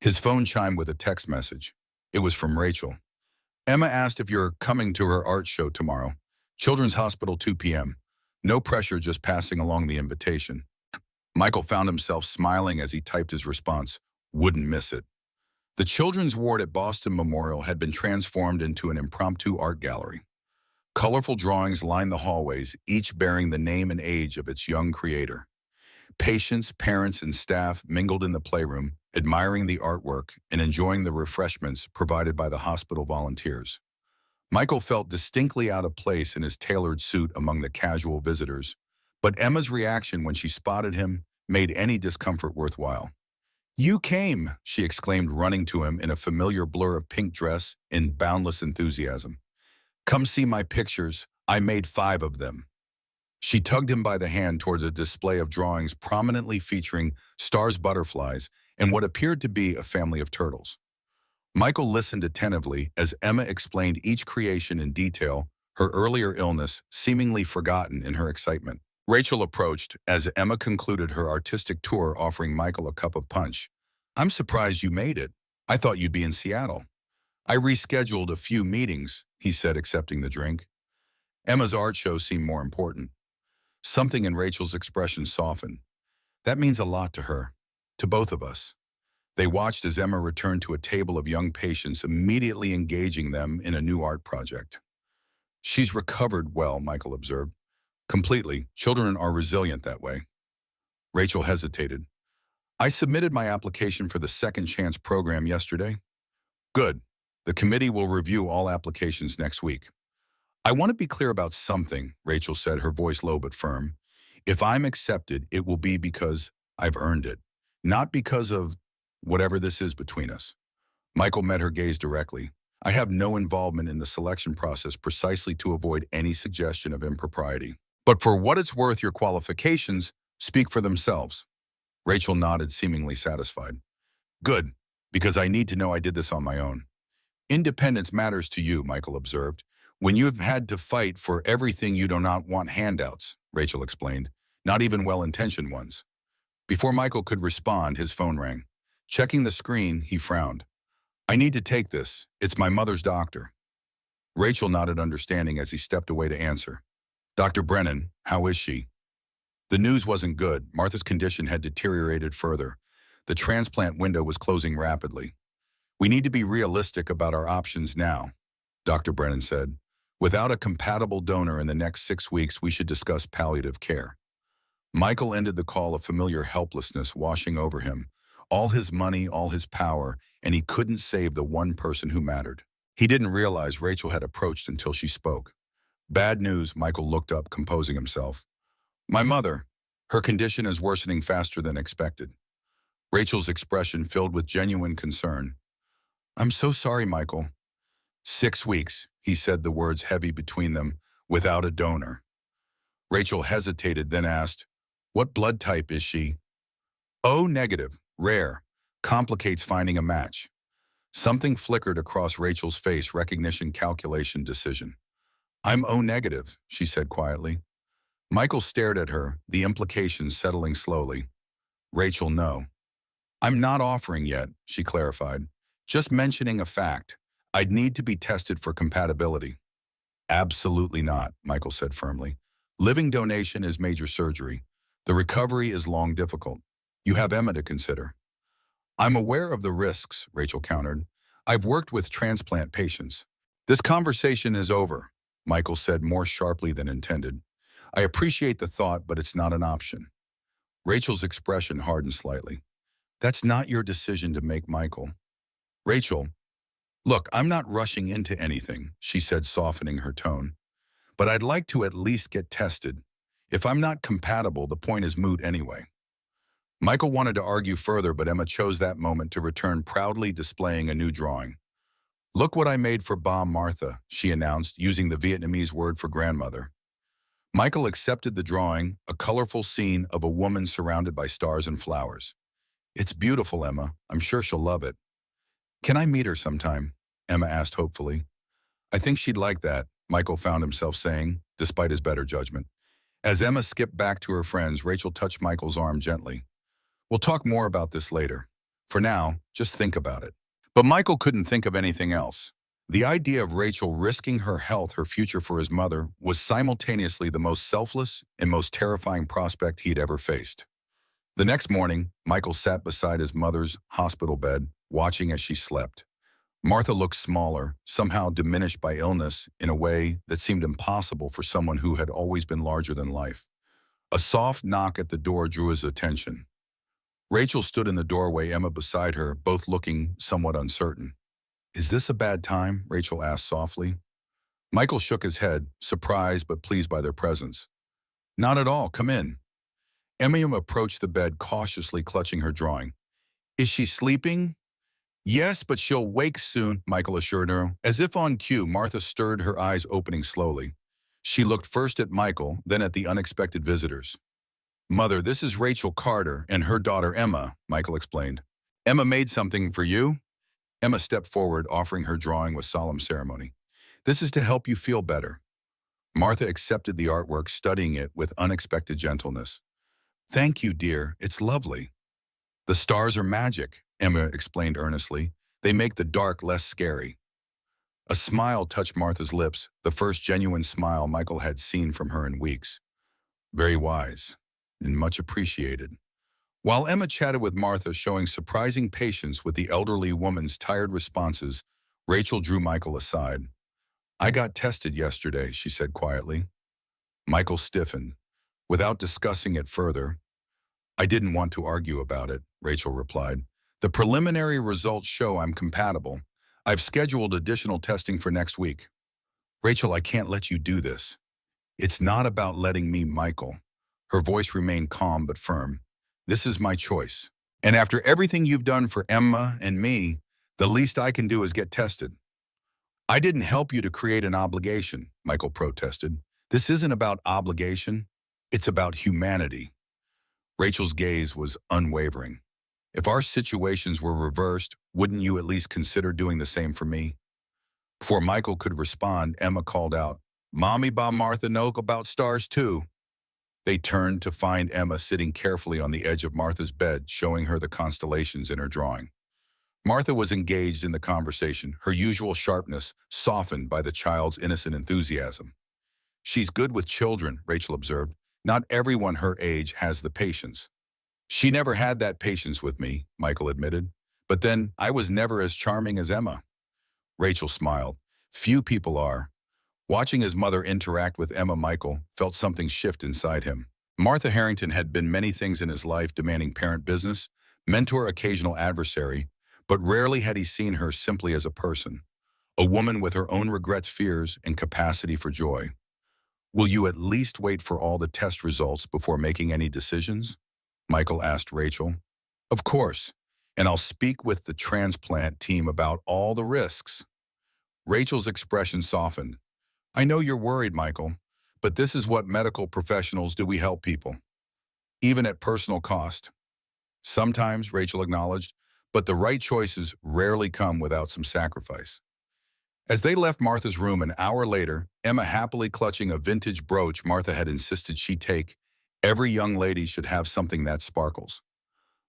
His phone chimed with a text message. It was from Rachel. Emma asked if you're coming to her art show tomorrow. Children's Hospital, 2 p.m. No pressure, just passing along the invitation. Michael found himself smiling as he typed his response. Wouldn't miss it. The children's ward at Boston Memorial had been transformed into an impromptu art gallery. Colorful drawings lined the hallways, each bearing the name and age of its young creator. Patients, parents, and staff mingled in the playroom, admiring the artwork and enjoying the refreshments provided by the hospital volunteers. Michael felt distinctly out of place in his tailored suit among the casual visitors, but Emma's reaction when she spotted him made any discomfort worthwhile. You came, she exclaimed, running to him in a familiar blur of pink dress in boundless enthusiasm. Come see my pictures. I made 5 of them. She tugged him by the hand towards a display of drawings prominently featuring stars, butterflies, and what appeared to be a family of turtles. Michael listened attentively as Emma explained each creation in detail, her earlier illness seemingly forgotten in her excitement. Rachel approached as Emma concluded her artistic tour, offering Michael a cup of punch. I'm surprised you made it. I thought you'd be in Seattle. I rescheduled a few meetings, he said, accepting the drink. Emma's art show seemed more important. Something in Rachel's expression softened. That means a lot to her, to both of us. They watched as Emma returned to a table of young patients, immediately engaging them in a new art project. She's recovered well, Michael observed. Completely. Children are resilient that way. Rachel hesitated. I submitted my application for the Second Chance program yesterday. Good. The committee will review all applications next week. I want to be clear about something, Rachel said, her voice low but firm. If I'm accepted, it will be because I've earned it, not because of whatever this is between us. Michael met her gaze directly. I have no involvement in the selection process precisely to avoid any suggestion of impropriety. But for what it's worth, your qualifications speak for themselves. Rachel nodded, seemingly satisfied. Good, because I need to know I did this on my own. Independence matters to you, Michael observed. When you've had to fight for everything, you do not want handouts, Rachel explained, not even well-intentioned ones. Before Michael could respond, his phone rang. Checking the screen, he frowned. I need to take this. It's my mother's doctor. Rachel nodded understanding as he stepped away to answer. Dr. Brennan, how is she? The news wasn't good. Martha's condition had deteriorated further. The transplant window was closing rapidly. We need to be realistic about our options now, Dr. Brennan said. Without a compatible donor in the next 6 weeks, we should discuss palliative care. Michael ended the call, a familiar helplessness washing over him. All his money, all his power, and he couldn't save the one person who mattered. He didn't realize Rachel had approached until she spoke. Bad news, Michael looked up, composing himself. My mother. Her condition is worsening faster than expected. Rachel's expression filled with genuine concern. I'm so sorry, Michael. 6 weeks, he said, the words heavy between them, without a donor. Rachel hesitated, then asked, what blood type is she? O negative, rare, complicates finding a match. Something flickered across Rachel's face, recognition, calculation, decision. I'm O negative, she said quietly. Michael stared at her, the implications settling slowly. Rachel, no. I'm not offering yet, she clarified. Just mentioning a fact. I'd need to be tested for compatibility. Absolutely not, Michael said firmly. Living donation is major surgery. The recovery is long, difficult. You have Emma to consider. I'm aware of the risks, Rachel countered. I've worked with transplant patients. This conversation is over, Michael said more sharply than intended. I appreciate the thought, but it's not an option. Rachel's expression hardened slightly. That's not your decision to make, Michael. Rachel, look, I'm not rushing into anything, she said, softening her tone. But I'd like to at least get tested. If I'm not compatible, the point is moot anyway. Michael wanted to argue further, but Emma chose that moment to return, proudly displaying a new drawing. Look what I made for Ba Martha, she announced, using the Vietnamese word for grandmother. Michael accepted the drawing, a colorful scene of a woman surrounded by stars and flowers. It's beautiful, Emma. I'm sure she'll love it. Can I meet her sometime? Emma asked hopefully. I think she'd like that, Michael found himself saying, despite his better judgment. As Emma skipped back to her friends, Rachel touched Michael's arm gently. We'll talk more about this later. For now, just think about it. But Michael couldn't think of anything else. The idea of Rachel risking her health, her future for his mother, was simultaneously the most selfless and most terrifying prospect he'd ever faced. The next morning, Michael sat beside his mother's hospital bed, watching as she slept. Martha looked smaller, somehow diminished by illness in a way that seemed impossible for someone who had always been larger than life. A soft knock at the door drew his attention. Rachel stood in the doorway, Emma beside her, both looking somewhat uncertain. Is this a bad time? Rachel asked softly. Michael shook his head, surprised but pleased by their presence. Not at all, come in. Emma approached the bed, cautiously clutching her drawing. Is she sleeping? Yes, but she'll wake soon, Michael assured her. As if on cue, Martha stirred, her eyes opening slowly. She looked first at Michael, then at the unexpected visitors. Mother, this is Rachel Carter and her daughter Emma, Michael explained. Emma made something for you? Emma stepped forward, offering her drawing with solemn ceremony. This is to help you feel better. Martha accepted the artwork, studying it with unexpected gentleness. Thank you, dear. It's lovely. The stars are magic, Emma explained earnestly. They make the dark less scary. A smile touched Martha's lips, the first genuine smile Michael had seen from her in weeks. Very wise, and much appreciated. While Emma chatted with Martha, showing surprising patience with the elderly woman's tired responses, Rachel drew Michael aside. I got tested yesterday, she said quietly. Michael stiffened. Without discussing it further, I didn't want to argue about it, Rachel replied. The preliminary results show I'm compatible. I've scheduled additional testing for next week. Rachel, I can't let you do this. It's not about letting me, Michael. Her voice remained calm but firm. This is my choice. And after everything you've done for Emma and me, the least I can do is get tested. I didn't help you to create an obligation, Michael protested. This isn't about obligation. It's about humanity. Rachel's gaze was unwavering. If our situations were reversed, wouldn't you at least consider doing the same for me? Before Michael could respond, Emma called out, Mommy, Ba Martha know about stars too. They turned to find Emma sitting carefully on the edge of Martha's bed, showing her the constellations in her drawing. Martha was engaged in the conversation, her usual sharpness softened by the child's innocent enthusiasm. She's good with children, Rachel observed. Not everyone her age has the patience. She never had that patience with me, Michael admitted. But then I was never as charming as Emma. Rachel smiled. Few people are. Watching his mother interact with Emma, Michael felt something shift inside him. Martha Harrington had been many things in his life, demanding parent business, mentor, occasional adversary, but rarely had he seen her simply as a person, a woman with her own regrets, fears, and capacity for joy. Will you at least wait for all the test results before making any decisions? Michael asked Rachel. Of course, and I'll speak with the transplant team about all the risks. Rachel's expression softened. I know you're worried, Michael, but this is what medical professionals do. We help people, even at personal cost. Sometimes, Rachel acknowledged, but the right choices rarely come without some sacrifice. As they left Martha's room an hour later, Emma happily clutching a vintage brooch Martha had insisted she take, every young lady should have something that sparkles.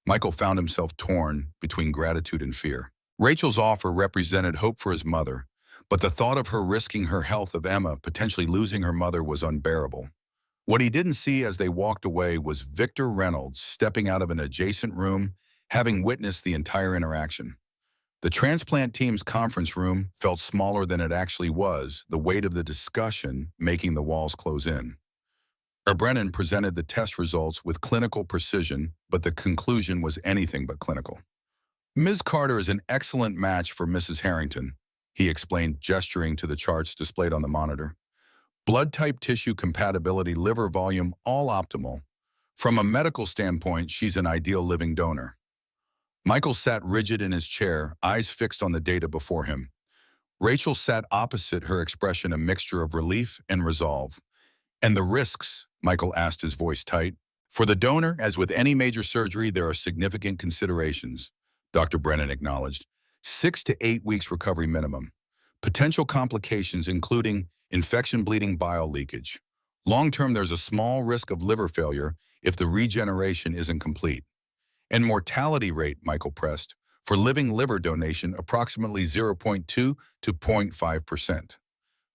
Michael found himself torn between gratitude and fear. Rachel's offer represented hope for his mother, but the thought of her risking her health of Emma potentially losing her mother was unbearable. What he didn't see as they walked away was Victor Reynolds stepping out of an adjacent room, having witnessed the entire interaction. The transplant team's conference room felt smaller than it actually was, the weight of the discussion making the walls close in. Brennan presented the test results with clinical precision, but the conclusion was anything but clinical. Ms. Carter is an excellent match for Mrs. Harrington, he explained, gesturing to the charts displayed on the monitor. Blood type, tissue compatibility, liver volume, all optimal. From a medical standpoint, she's an ideal living donor. Michael sat rigid in his chair, eyes fixed on the data before him. Rachel sat opposite, her expression a mixture of relief and resolve. And the risks? Michael asked, his voice tight. For the donor, as with any major surgery, there are significant considerations, Dr. Brennan acknowledged. 6 to 8 weeks recovery minimum. Potential complications including infection, bleeding, bile leakage. Long-term, there's a small risk of liver failure if the regeneration isn't complete. And mortality rate, Michael pressed, for living liver donation approximately 0.2 to 0.5%.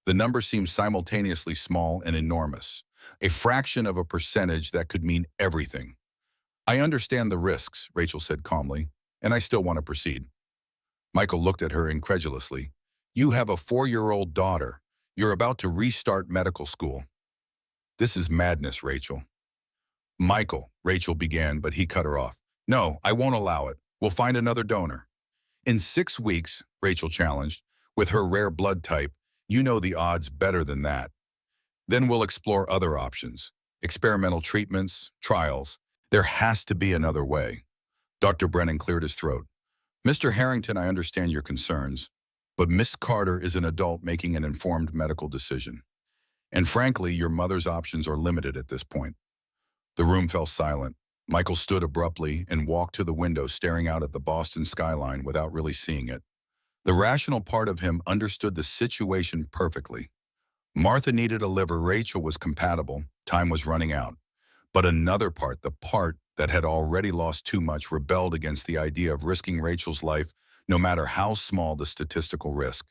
The number seems simultaneously small and enormous, a fraction of a percentage that could mean everything. I understand the risks, Rachel said calmly, and I still want to proceed. Michael looked at her incredulously. You have a 4-year-old daughter. You're about to restart medical school. This is madness, Rachel. Michael, Rachel began, but he cut her off. No, I won't allow it. We'll find another donor. In 6 weeks, Rachel challenged, with her rare blood type, you know the odds better than that. Then we'll explore other options, experimental treatments, trials. There has to be another way. Dr. Brennan cleared his throat. Mr. Harrington, I understand your concerns, but Miss Carter is an adult making an informed medical decision. And frankly, your mother's options are limited at this point. The room fell silent. Michael stood abruptly and walked to the window, staring out at the Boston skyline without really seeing it. The rational part of him understood the situation perfectly. Martha needed a liver, Rachel was compatible, time was running out. But another part, the part that had already lost too much, rebelled against the idea of risking Rachel's life, no matter how small the statistical risk.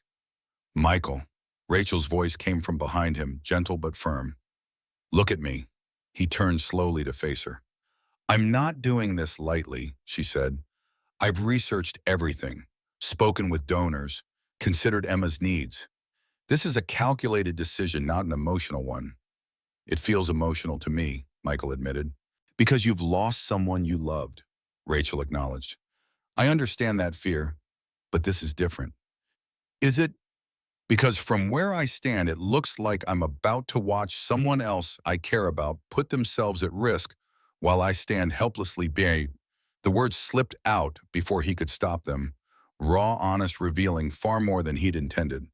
Michael, Rachel's voice came from behind him, gentle but firm. Look at me. He turned slowly to face her. I'm not doing this lightly, she said. I've researched everything, spoken with donors, considered Emma's needs. This is a calculated decision, not an emotional one. It feels emotional to me, Michael admitted. Because you've lost someone you loved, Rachel acknowledged. I understand that fear, but this is different. Is it? Because from where I stand, it looks like I'm about to watch someone else I care about put themselves at risk while I stand helplessly by. The words slipped out before he could stop them, raw, honest, revealing far more than he'd intended.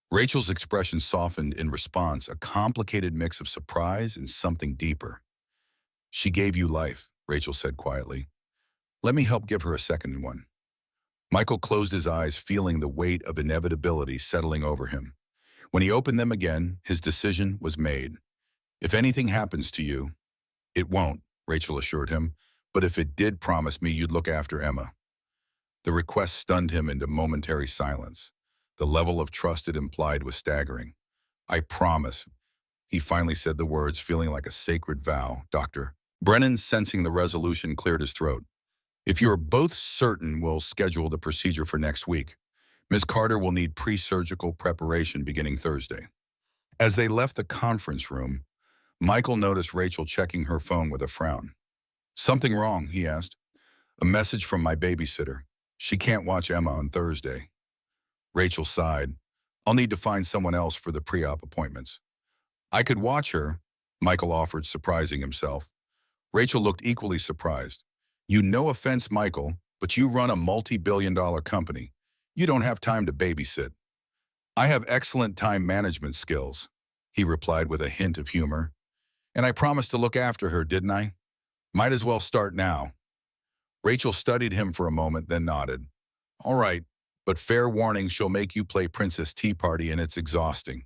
Rachel's expression softened in response, a complicated mix of surprise and something deeper. She gave you life, Rachel said quietly. Let me help give her a second one. Michael closed his eyes, feeling the weight of inevitability settling over him. When he opened them again, his decision was made. If anything happens to you, it won't, Rachel assured him, but if it did, promise me you'd look after Emma. The request stunned him into momentary silence. The level of trust it implied was staggering. I promise, he finally said the words, feeling like a sacred vow. Doctor. Brennan, sensing the resolution, cleared his throat. If you are both certain, we'll schedule the procedure for next week. Ms. Carter will need pre-surgical preparation beginning Thursday. As they left the conference room, Michael noticed Rachel checking her phone with a frown. Something wrong, he asked. A message from my babysitter. She can't watch Emma on Thursday. Rachel sighed. I'll need to find someone else for the pre-op appointments. I could watch her, Michael offered, surprising himself. Rachel looked equally surprised. You no offense, Michael, but you run a multi-billion-dollar company. You don't have time to babysit. I have excellent time management skills, he replied with a hint of humor. And I promised to look after her, didn't I? Might as well start now. Rachel studied him for a moment, then nodded. All right, but fair warning, she'll make you play Princess Tea Party and it's exhausting.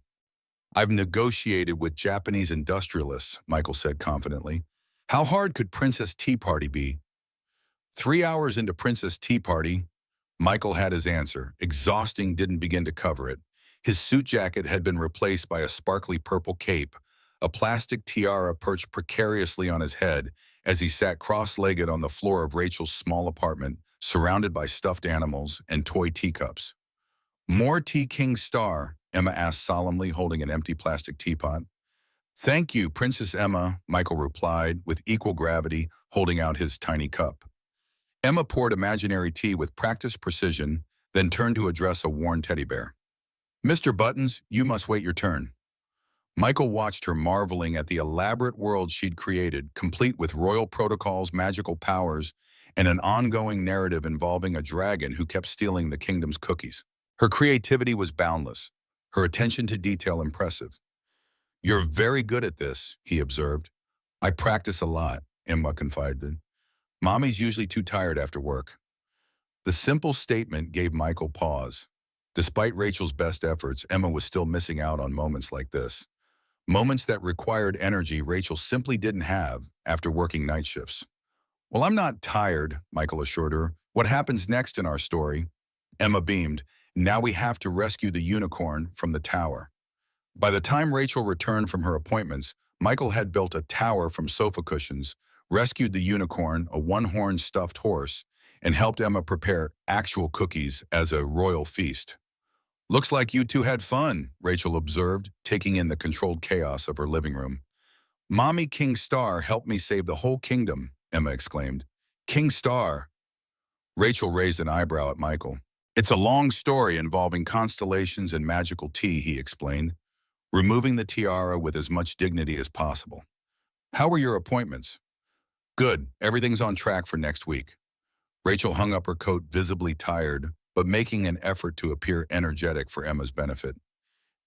I've negotiated with Japanese industrialists, Michael said confidently. How hard could Princess Tea Party be? 3 hours into Princess Tea Party, Michael had his answer. Exhausting didn't begin to cover it. His suit jacket had been replaced by a sparkly purple cape, a plastic tiara perched precariously on his head as he sat cross-legged on the floor of Rachel's small apartment, surrounded by stuffed animals and toy teacups. More tea, King Star? Emma asked solemnly, holding an empty plastic teapot. Thank you, Princess Emma, Michael replied, with equal gravity, holding out his tiny cup. Emma poured imaginary tea with practiced precision, then turned to address a worn teddy bear. Mr. Buttons, you must wait your turn. Michael watched her, marveling at the elaborate world she'd created, complete with royal protocols, magical powers, and an ongoing narrative involving a dragon who kept stealing the kingdom's cookies. Her creativity was boundless, her attention to detail impressive. You're very good at this, he observed. I practice a lot, Emma confided. Mommy's usually too tired after work. The simple statement gave Michael pause. Despite Rachel's best efforts, Emma was still missing out on moments like this. Moments that required energy Rachel simply didn't have after working night shifts. Well, I'm not tired, Michael assured her. What happens next in our story? Emma beamed. Now we have to rescue the unicorn from the tower. By the time Rachel returned from her appointments, Michael had built a tower from sofa cushions, rescued the unicorn, a one-horned stuffed horse, and helped Emma prepare actual cookies as a royal feast. Looks like you two had fun, Rachel observed, taking in the controlled chaos of her living room. Mommy King Star helped me save the whole kingdom, Emma exclaimed. King Star? Rachel raised an eyebrow at Michael. It's a long story involving constellations and magical tea, he explained, removing the tiara with as much dignity as possible. How were your appointments? Good, everything's on track for next week. Rachel hung up her coat, visibly tired, but making an effort to appear energetic for Emma's benefit.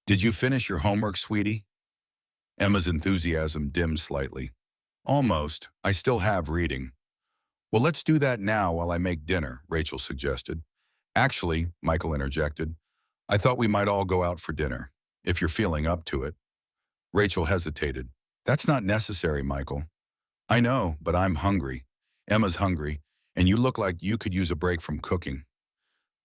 Did you finish your homework, sweetie? Emma's enthusiasm dimmed slightly. Almost. I still have reading. Well, let's do that now while I make dinner, Rachel suggested. Actually, Michael interjected, I thought we might all go out for dinner, if you're feeling up to it. Rachel hesitated. That's not necessary, Michael. I know, but I'm hungry. Emma's hungry, and you look like you could use a break from cooking.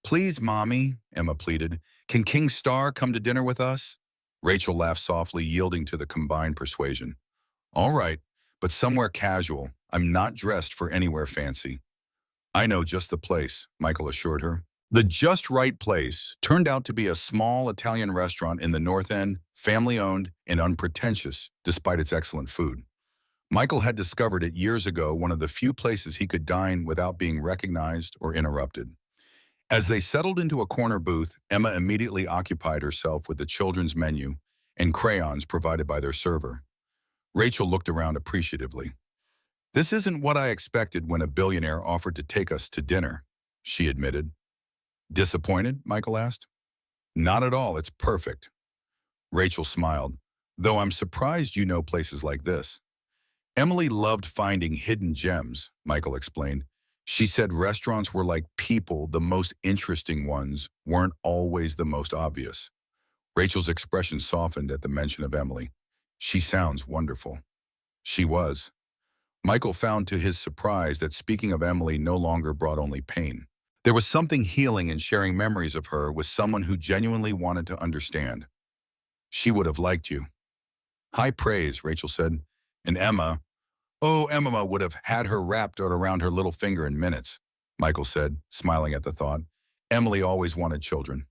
Please, Mommy, Emma pleaded. Can King Star come to dinner with us? Rachel laughed softly, yielding to the combined persuasion. All right, but somewhere casual. I'm not dressed for anywhere fancy. I know just the place, Michael assured her. The just right place turned out to be a small Italian restaurant in the North End, family-owned and unpretentious, despite its excellent food. Michael had discovered it years ago, one of the few places he could dine without being recognized or interrupted. As they settled into a corner booth, Emma immediately occupied herself with the children's menu and crayons provided by their server. Rachel looked around appreciatively. This isn't what I expected when a billionaire offered to take us to dinner, she admitted. Disappointed? Michael asked. Not at all, it's perfect. Rachel smiled, though I'm surprised you know places like this. Emily loved finding hidden gems, Michael explained. She said restaurants were like people, the most interesting ones weren't always the most obvious. Rachel's expression softened at the mention of Emily. She sounds wonderful. She was. Michael found to his surprise that speaking of Emily no longer brought only pain. There was something healing in sharing memories of her with someone who genuinely wanted to understand. She would have liked you. High praise, Rachel said. And Emma, oh, Emma would have had her wrapped around her little finger in minutes, Michael said, smiling at the thought. Emily always wanted children.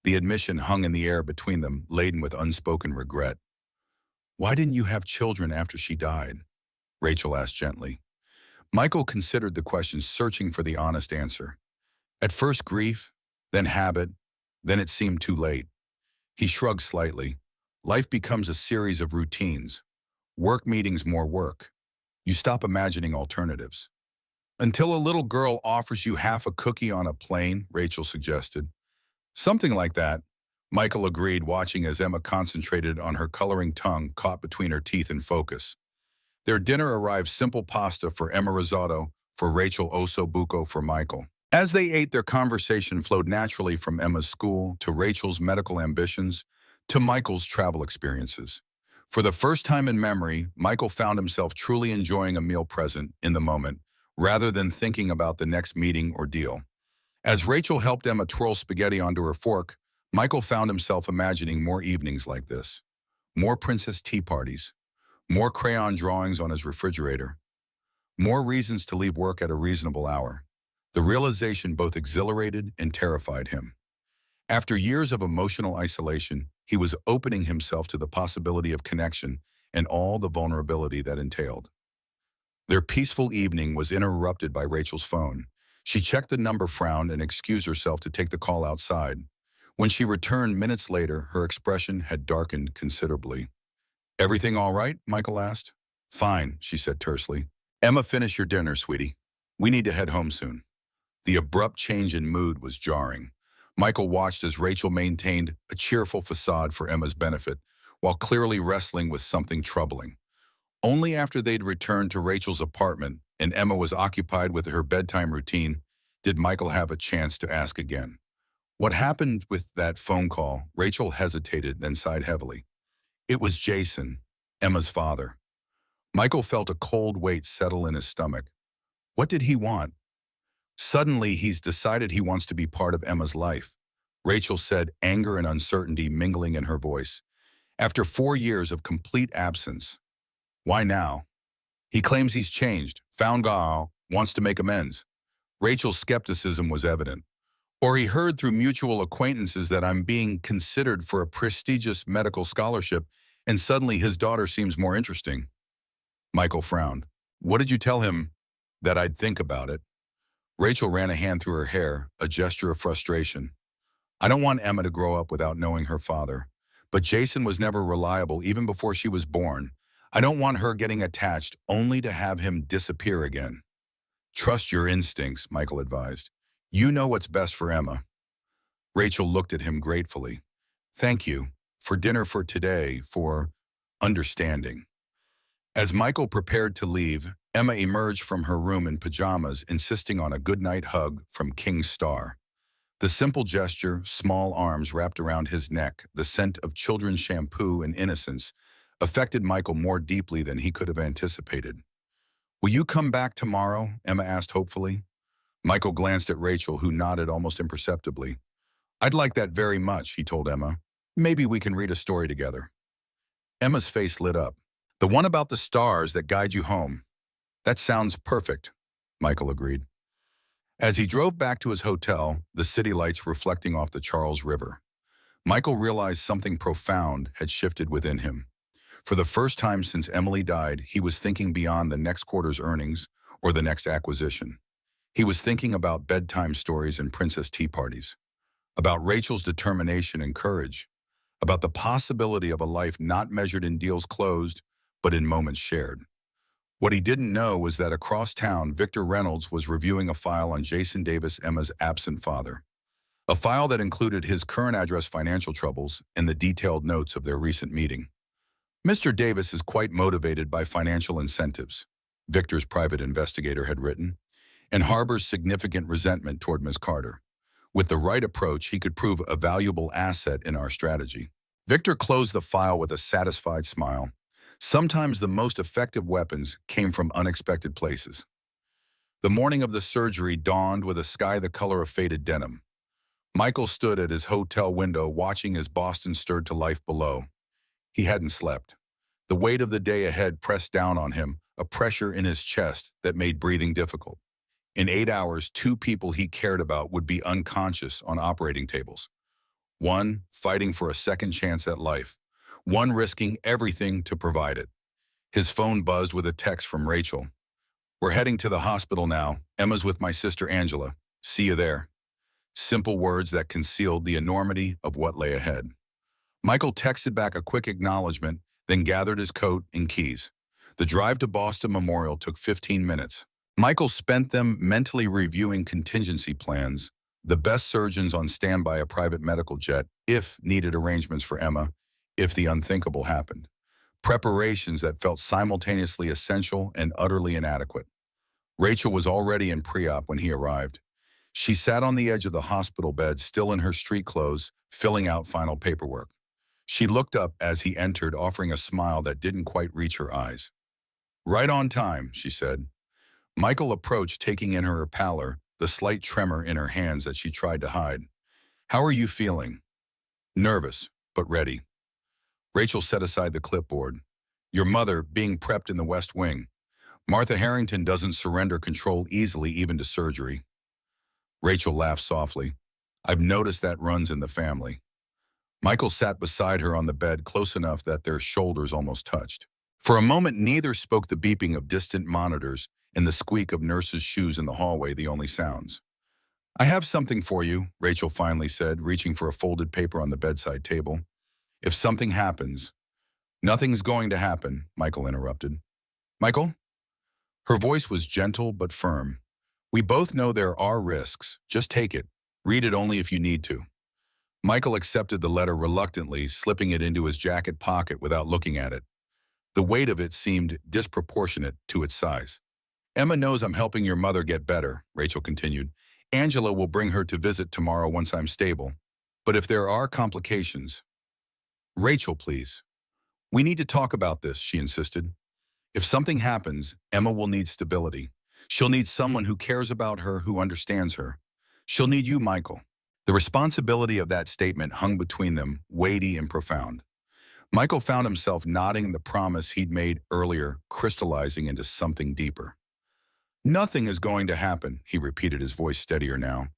The admission hung in the air between them, laden with unspoken regret. Why didn't you have children after she died? Rachel asked gently. Michael considered the question, searching for the honest answer. At first grief, then habit, then it seemed too late. He shrugged slightly. Life becomes a series of routines. Work meetings, more work. You stop imagining alternatives. Until a little girl offers you half a cookie on a plane, Rachel suggested. Something like that, Michael agreed, watching as Emma concentrated on her coloring tongue caught between her teeth in focus. Their dinner arrived: simple pasta for Emma, risotto for Rachel, osso buco for Michael. As they ate, their conversation flowed naturally from Emma's school to Rachel's medical ambitions to Michael's travel experiences. For the first time in memory, Michael found himself truly enjoying a meal present in the moment, rather than thinking about the next meeting or deal. As Rachel helped Emma twirl spaghetti onto her fork, Michael found himself imagining more evenings like this. More princess tea parties. More crayon drawings on his refrigerator. More reasons to leave work at a reasonable hour. The realization both exhilarated and terrified him. After years of emotional isolation, he was opening himself to the possibility of connection and all the vulnerability that entailed. Their peaceful evening was interrupted by Rachel's phone. She checked the number, frowned, and excused herself to take the call outside. When she returned minutes later, her expression had darkened considerably. "Everything all right?" Michael asked. "Fine," she said tersely. "Emma, finish your dinner, sweetie. We need to head home soon." The abrupt change in mood was jarring. Michael watched as Rachel maintained a cheerful facade for Emma's benefit, while clearly wrestling with something troubling. Only after they'd returned to Rachel's apartment and Emma was occupied with her bedtime routine did Michael have a chance to ask again. "What happened with that phone call?" Rachel hesitated, then sighed heavily. "It was Jason, Emma's father." Michael felt a cold weight settle in his stomach. What did he want? "Suddenly, he's decided he wants to be part of Emma's life," Rachel said, anger and uncertainty mingling in her voice. "After 4 years of complete absence." "Why now?" "He claims he's changed, found God, wants to make amends." Rachel's skepticism was evident. "Or he heard through mutual acquaintances that I'm being considered for a prestigious medical scholarship, and suddenly his daughter seems more interesting." Michael frowned. "What did you tell him?" "That I'd think about it." Rachel ran a hand through her hair, a gesture of frustration. "I don't want Emma to grow up without knowing her father. But Jason was never reliable even before she was born. I don't want her getting attached only to have him disappear again." "Trust your instincts," Michael advised. "You know what's best for Emma." Rachel looked at him gratefully. "Thank you. For dinner for today, for understanding." As Michael prepared to leave, Emma emerged from her room in pajamas, insisting on a goodnight hug from King Star. The simple gesture, small arms wrapped around his neck, the scent of children's shampoo and innocence, affected Michael more deeply than he could have anticipated. "Will you come back tomorrow?" Emma asked hopefully. Michael glanced at Rachel, who nodded almost imperceptibly. "I'd like that very much," he told Emma. "Maybe we can read a story together." Emma's face lit up. "The one about the stars that guide you home." "That sounds perfect," Michael agreed. As he drove back to his hotel, the city lights reflecting off the Charles River, Michael realized something profound had shifted within him. For the first time since Emily died, he was thinking beyond the next quarter's earnings or the next acquisition. He was thinking about bedtime stories and princess tea parties, about Rachel's determination and courage, about the possibility of a life not measured in deals closed, but in moments shared. What he didn't know was that across town, Victor Reynolds was reviewing a file on Jason Davis, Emma's absent father. A file that included his current address, financial troubles, and the detailed notes of their recent meeting. "Mr. Davis is quite motivated by financial incentives," Victor's private investigator had written, "and harbors significant resentment toward Ms. Carter. With the right approach, he could prove a valuable asset in our strategy." Victor closed the file with a satisfied smile. Sometimes the most effective weapons came from unexpected places. The morning of the surgery dawned with a sky the color of faded denim. Michael stood at his hotel window watching as Boston stirred to life below. He hadn't slept. The weight of the day ahead pressed down on him, a pressure in his chest that made breathing difficult. In 8 hours, 2 people he cared about would be unconscious on operating tables. One fighting for a second chance at life. One risking everything to provide it. His phone buzzed with a text from Rachel. "We're heading to the hospital now. Emma's with my sister Angela. See you there." Simple words that concealed the enormity of what lay ahead. Michael texted back a quick acknowledgement, then gathered his coat and keys. The drive to Boston Memorial took 15 minutes. Michael spent them mentally reviewing contingency plans, the best surgeons on standby, a private medical jet, if needed, arrangements for Emma, if the unthinkable happened. Preparations that felt simultaneously essential and utterly inadequate. Rachel was already in pre-op when he arrived. She sat on the edge of the hospital bed, still in her street clothes, filling out final paperwork. She looked up as he entered, offering a smile that didn't quite reach her eyes. "Right on time," she said. Michael approached, taking in her pallor, the slight tremor in her hands that she tried to hide. "How are you feeling?" "Nervous, but ready." Rachel set aside the clipboard. "Your mother being prepped in the West Wing. Martha Harrington doesn't surrender control easily, even to surgery." Rachel laughed softly. "I've noticed that runs in the family." Michael sat beside her on the bed, close enough that their shoulders almost touched. For a moment, neither spoke, the beeping of distant monitors and the squeak of nurses' shoes in the hallway the only sounds. "I have something for you," Rachel finally said, reaching for a folded paper on the bedside table. "If something happens—" "Nothing's going to happen," Michael interrupted. "Michael?" Her voice was gentle but firm. "We both know there are risks. Just take it. Read it only if you need to." Michael accepted the letter reluctantly, slipping it into his jacket pocket without looking at it. The weight of it seemed disproportionate to its size. "Emma knows I'm helping your mother get better," Rachel continued. "Angela will bring her to visit tomorrow once I'm stable. But if there are complications—" "Rachel, please. We need to talk about this," she insisted. "If something happens, Emma will need stability. She'll need someone who cares about her, who understands her. She'll need you, Michael." The responsibility of that statement hung between them, weighty and profound. Michael found himself nodding, the promise he'd made earlier crystallizing into something deeper. "Nothing is going to happen," he repeated, his voice steadier now.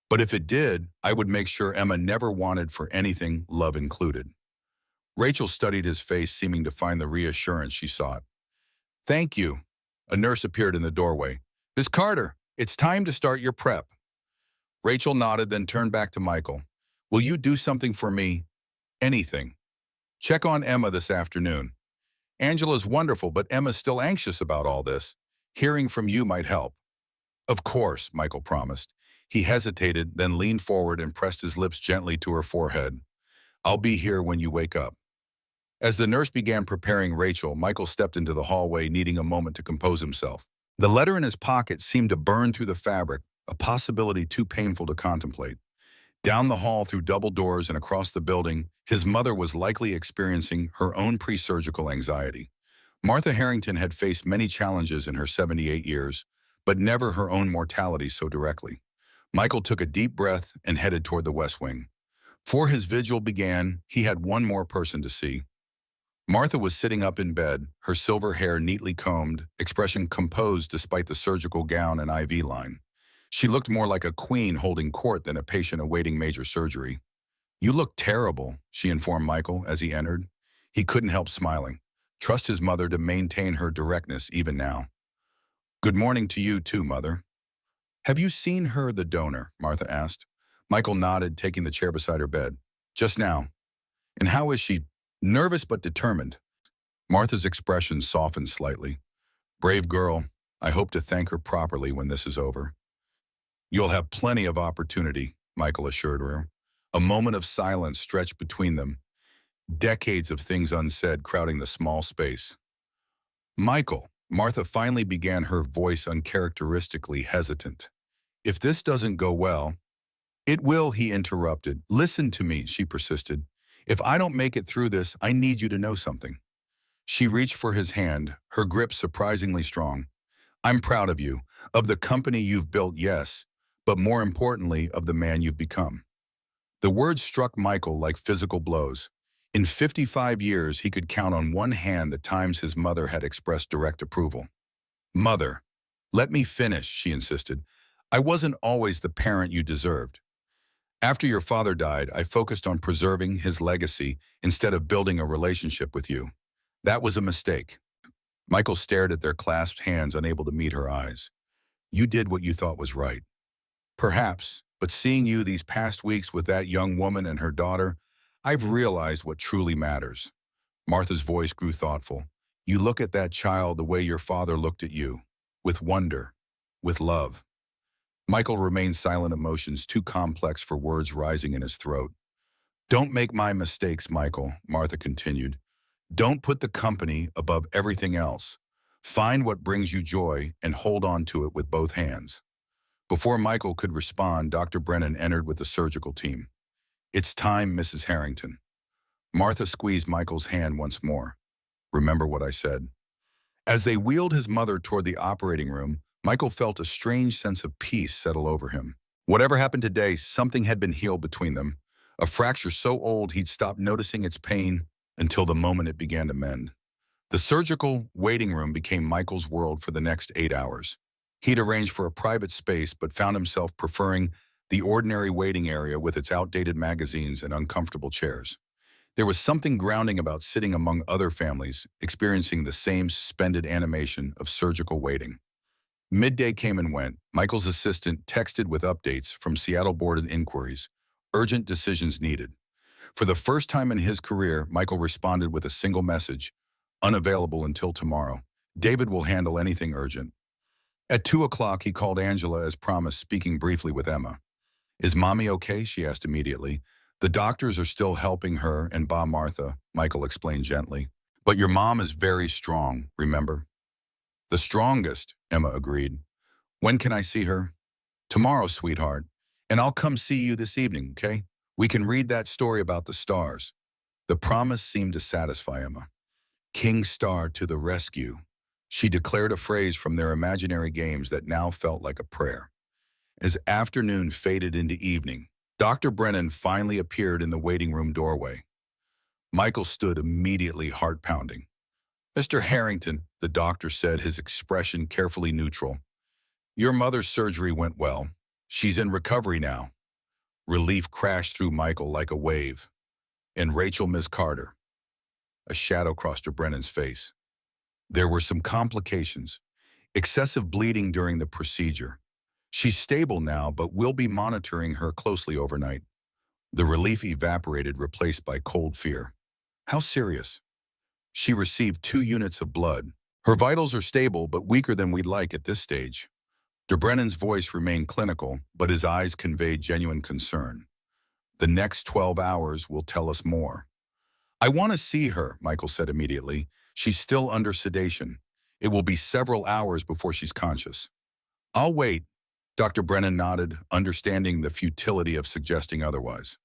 "But if it did, I would make sure Emma never wanted for anything, love included." Rachel studied his face, seeming to find the reassurance she sought. "Thank you." A nurse appeared in the doorway. "Miss Carter, it's time to start your prep." Rachel nodded, then turned back to Michael. "Will you do something for me? Anything. Check on Emma this afternoon. Angela's wonderful, but Emma's still anxious about all this. Hearing from you might help." "Of course," Michael promised. He hesitated, then leaned forward and pressed his lips gently to her forehead. "I'll be here when you wake up." As the nurse began preparing Rachel, Michael stepped into the hallway, needing a moment to compose himself. The letter in his pocket seemed to burn through the fabric, a possibility too painful to contemplate. Down the hall, through double doors and across the building, his mother was likely experiencing her own pre-surgical anxiety. Martha Harrington had faced many challenges in her 78 years, but never her own mortality so directly. Michael took a deep breath and headed toward the West Wing. Before his vigil began, he had one more person to see. Martha was sitting up in bed, her silver hair neatly combed, expression composed despite the surgical gown and IV line. She looked more like a queen holding court than a patient awaiting major surgery. "You look terrible," she informed Michael as he entered. He couldn't help smiling. Trust his mother to maintain her directness even now. "Good morning to you too, Mother." "Have you seen her, the donor?" Martha asked. Michael nodded, taking the chair beside her bed. "Just now." "And how is she?" "Nervous but determined." Martha's expression softened slightly. "Brave girl. I hope to thank her properly when this is over." "You'll have plenty of opportunity," Michael assured her. A moment of silence stretched between them, decades of things unsaid crowding the small space. "Michael," Martha finally began, her voice uncharacteristically hesitant. "If this doesn't go well—" "It will," he interrupted. "Listen to me," she persisted. "If I don't make it through this, I need you to know something." She reached for his hand, her grip surprisingly strong. "I'm proud of you, of the company you've built, yes, but more importantly, of the man you've become." The words struck Michael like physical blows. In 55 years, he could count on one hand the times his mother had expressed direct approval. "Mother, let me finish," she insisted. "I wasn't always the parent you deserved. After your father died, I focused on preserving his legacy instead of building a relationship with you. That was a mistake." Michael stared at their clasped hands, unable to meet her eyes. "You did what you thought was right." "Perhaps, but seeing you these past weeks with that young woman and her daughter, I've realized what truly matters. Martha's voice grew thoughtful. You look at that child the way your father looked at you, with wonder, with love. Michael remained silent, emotions too complex for words rising in his throat. Don't make my mistakes, Michael, Martha continued. Don't put the company above everything else. Find what brings you joy and hold on to it with both hands. Before Michael could respond, Dr. Brennan entered with the surgical team. It's time, Mrs. Harrington. Martha squeezed Michael's hand once more. Remember what I said. As they wheeled his mother toward the operating room, Michael felt a strange sense of peace settle over him. Whatever happened today, something had been healed between them. A fracture so old he'd stopped noticing its pain until the moment it began to mend. The surgical waiting room became Michael's world for the next 8 hours. He'd arranged for a private space but found himself preferring the ordinary waiting area with its outdated magazines and uncomfortable chairs. There was something grounding about sitting among other families, experiencing the same suspended animation of surgical waiting. Midday came and went. Michael's assistant texted with updates from Seattle Board of Inquiries. Urgent decisions needed. For the first time in his career, Michael responded with a single message, unavailable until tomorrow. David will handle anything urgent. At 2 o'clock, he called Angela as promised, speaking briefly with Emma. Is Mommy okay? She asked immediately. The doctors are still helping her and Martha, Michael explained gently. But your mom is very strong, remember? The strongest, Emma agreed. When can I see her? Tomorrow, sweetheart. And I'll come see you this evening, okay? We can read that story about the stars. The promise seemed to satisfy Emma. King Star to the rescue. She declared a phrase from their imaginary games that now felt like a prayer. As afternoon faded into evening, Dr. Brennan finally appeared in the waiting room doorway. Michael stood immediately, heart pounding. Mr. Harrington, the doctor said, his expression carefully neutral. Your mother's surgery went well. She's in recovery now. Relief crashed through Michael like a wave. And Rachel, Miss Carter. A shadow crossed Brennan's face. There were some complications. Excessive bleeding during the procedure. She's stable now, but we'll be monitoring her closely overnight. The relief evaporated, replaced by cold fear. How serious? She received 2 units of blood. Her vitals are stable, but weaker than we'd like at this stage. Brennan's voice remained clinical, but his eyes conveyed genuine concern. The next 12 hours will tell us more. I want to see her, Michael said immediately. She's still under sedation. It will be several hours before she's conscious. I'll wait. Dr. Brennan nodded, understanding the futility of suggesting otherwise.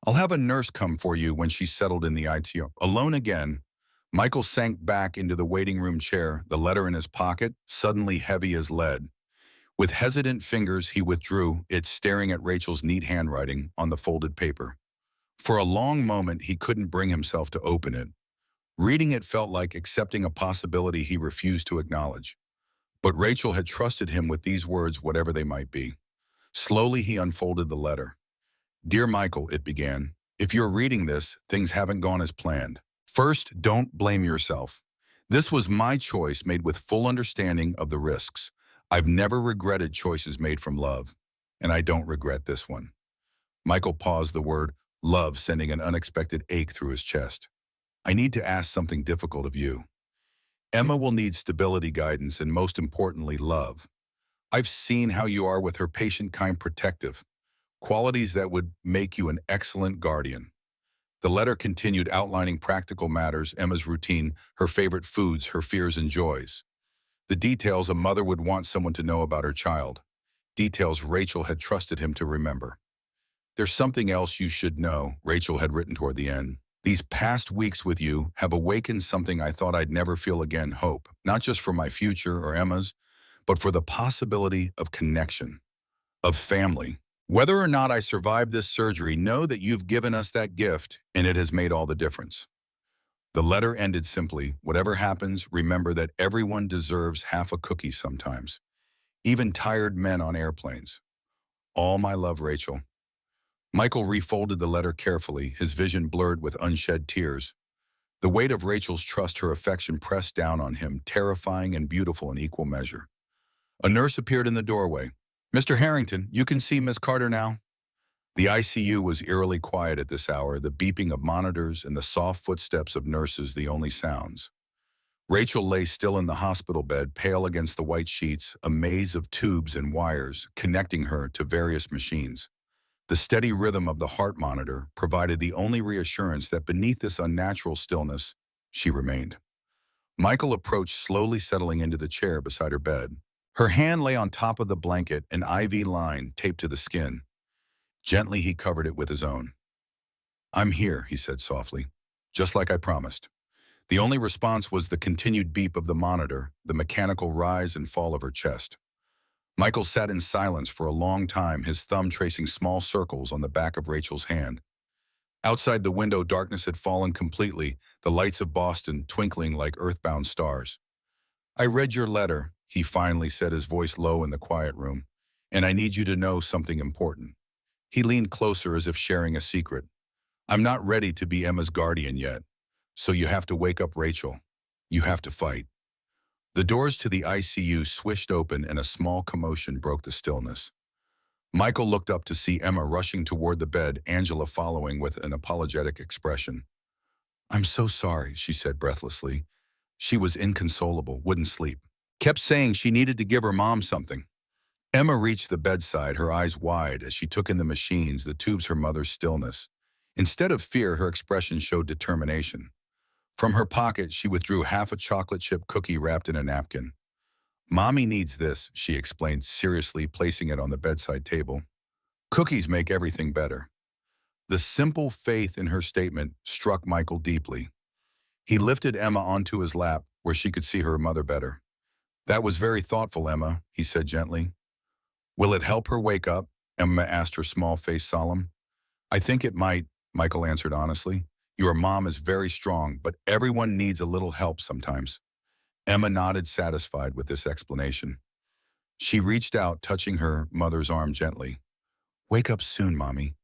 I'll have a nurse come for you when she's settled in the ICU. Alone again, Michael sank back into the waiting room chair, the letter in his pocket, suddenly heavy as lead. With hesitant fingers, he withdrew it, staring at Rachel's neat handwriting on the folded paper. For a long moment, he couldn't bring himself to open it. Reading it felt like accepting a possibility he refused to acknowledge. But Rachel had trusted him with these words, whatever they might be. Slowly, he unfolded the letter. Dear Michael, it began, if you're reading this, things haven't gone as planned. First, don't blame yourself. This was my choice, made with full understanding of the risks. I've never regretted choices made from love, and I don't regret this one. Michael paused, the word love sending an unexpected ache through his chest. I need to ask something difficult of you. Emma will need stability, guidance, and most importantly, love. I've seen how you are with her, patient, kind, protective, qualities that would make you an excellent guardian. The letter continued, outlining practical matters, Emma's routine, her favorite foods, her fears and joys. The details a mother would want someone to know about her child. Details Rachel had trusted him to remember. There's something else you should know, Rachel had written toward the end. These past weeks with you have awakened something I thought I'd never feel again, hope, not just for my future or Emma's, but for the possibility of connection, of family. Whether or not I survive this surgery, know that you've given us that gift, and it has made all the difference. The letter ended simply, whatever happens, remember that everyone deserves half a cookie sometimes, even tired men on airplanes. All my love, Rachel. Michael refolded the letter carefully, his vision blurred with unshed tears. The weight of Rachel's trust, her affection pressed down on him, terrifying and beautiful in equal measure. A nurse appeared in the doorway. Mr. Harrington, you can see Miss Carter now. The ICU was eerily quiet at this hour, the beeping of monitors and the soft footsteps of nurses the only sounds. Rachel lay still in the hospital bed, pale against the white sheets, a maze of tubes and wires connecting her to various machines. The steady rhythm of the heart monitor provided the only reassurance that beneath this unnatural stillness, she remained. Michael approached, slowly settling into the chair beside her bed. Her hand lay on top of the blanket, an IV line taped to the skin. Gently, he covered it with his own. "I'm here," he said softly, "just like I promised." The only response was the continued beep of the monitor, the mechanical rise and fall of her chest. Michael sat in silence for a long time, his thumb tracing small circles on the back of Rachel's hand. Outside the window, darkness had fallen completely, the lights of Boston twinkling like earthbound stars. "I read your letter," he finally said, his voice low in the quiet room, "and I need you to know something important." He leaned closer as if sharing a secret. "I'm not ready to be Emma's guardian yet, so you have to wake up Rachel. You have to fight." The doors to the ICU swished open and a small commotion broke the stillness. Michael looked up to see Emma rushing toward the bed, Angela following with an apologetic expression. "I'm so sorry," she said breathlessly. She was inconsolable, wouldn't sleep. Kept saying she needed to give her mom something. Emma reached the bedside, her eyes wide as she took in the machines, the tubes, her mother's stillness. Instead of fear, her expression showed determination. From her pocket, she withdrew half a chocolate chip cookie wrapped in a napkin. "Mommy needs this," she explained seriously, placing it on the bedside table. "Cookies make everything better." The simple faith in her statement struck Michael deeply. He lifted Emma onto his lap where she could see her mother better. "That was very thoughtful, Emma," he said gently. "Will it help her wake up?" Emma asked, her small face solemn. "I think it might," Michael answered honestly. "Your mom is very strong, but everyone needs a little help sometimes." Emma nodded, satisfied with this explanation. She reached out, touching her mother's arm gently. "Wake up soon, Mommy.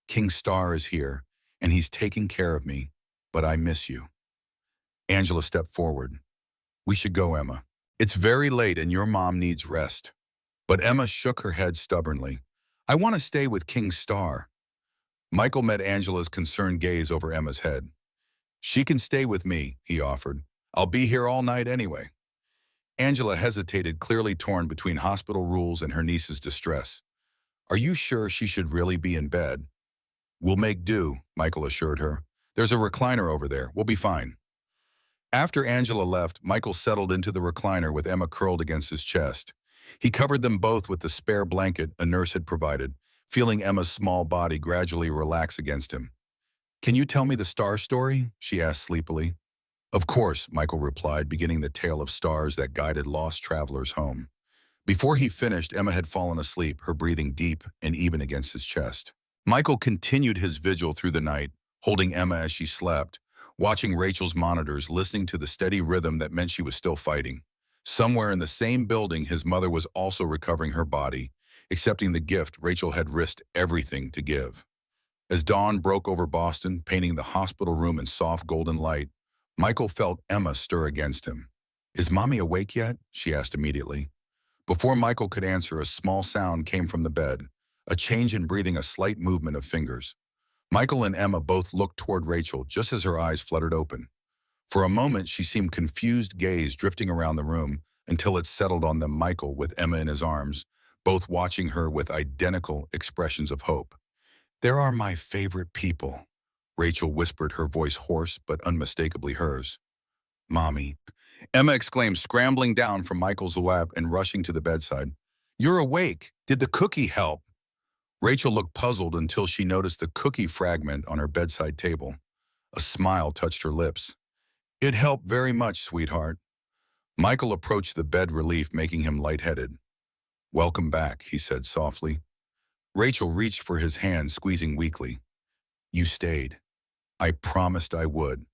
King Star is here, and he's taking care of me, but I miss you." Angela stepped forward. "We should go, Emma. It's very late and your mom needs rest." But Emma shook her head stubbornly. "I want to stay with King Star." Michael met Angela's concerned gaze over Emma's head. "She can stay with me," he offered. "I'll be here all night anyway." Angela hesitated, clearly torn between hospital rules and her niece's distress. "Are you sure she should really be in bed?" "We'll make do," Michael assured her. "There's a recliner over there. We'll be fine." After Angela left, Michael settled into the recliner with Emma curled against his chest. He covered them both with the spare blanket a nurse had provided, feeling Emma's small body gradually relax against him. "Can you tell me the star story?" she asked sleepily. "Of course," Michael replied, beginning the tale of stars that guided lost travelers home. Before he finished, Emma had fallen asleep, her breathing deep and even against his chest. Michael continued his vigil through the night, holding Emma as she slept, watching Rachel's monitors, listening to the steady rhythm that meant she was still fighting. Somewhere in the same building, his mother was also recovering her body, accepting the gift Rachel had risked everything to give. As dawn broke over Boston, painting the hospital room in soft golden light, Michael felt Emma stir against him. "Is Mommy awake yet?" she asked immediately. Before Michael could answer, a small sound came from the bed, a change in breathing, a slight movement of fingers. Michael and Emma both looked toward Rachel just as her eyes fluttered open. For a moment, she seemed confused, gaze drifting around the room until it settled on them, Michael with Emma in his arms, both watching her with identical expressions of hope. "There are my favorite people," Rachel whispered, her voice hoarse but unmistakably hers. "Mommy," Emma exclaimed, scrambling down from Michael's lap and rushing to the bedside. "You're awake. Did the cookie help?" Rachel looked puzzled until she noticed the cookie fragment on her bedside table. A smile touched her lips. "It helped very much, sweetheart." Michael approached the bed, relief making him lightheaded. "Welcome back," he said softly. Rachel reached for his hand, squeezing weakly. "You stayed. I promised I would."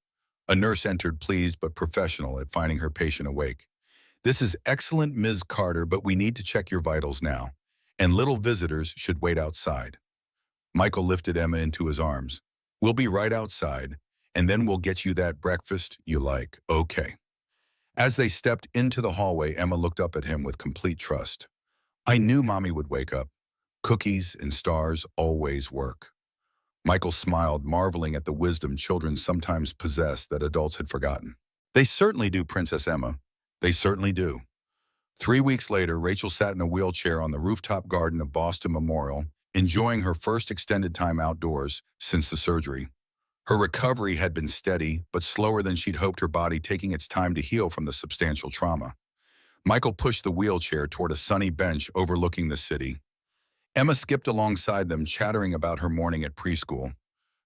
A nurse entered, pleased but professional at finding her patient awake. "This is excellent, Ms. Carter, but we need to check your vitals now, and little visitors should wait outside." Michael lifted Emma into his arms. "We'll be right outside, and then we'll get you that breakfast you like, okay?" As they stepped into the hallway, Emma looked up at him with complete trust. "I knew Mommy would wake up. Cookies and stars always work. Michael smiled, marveling at the wisdom children sometimes possess that adults had forgotten. They certainly do, Princess Emma. They certainly do. 3 weeks later, Rachel sat in a wheelchair on the rooftop garden of Boston Memorial, enjoying her first extended time outdoors since the surgery. Her recovery had been steady, but slower than she'd hoped, her body taking its time to heal from the substantial trauma. Michael pushed the wheelchair toward a sunny bench overlooking the city. Emma skipped alongside them, chattering about her morning at preschool.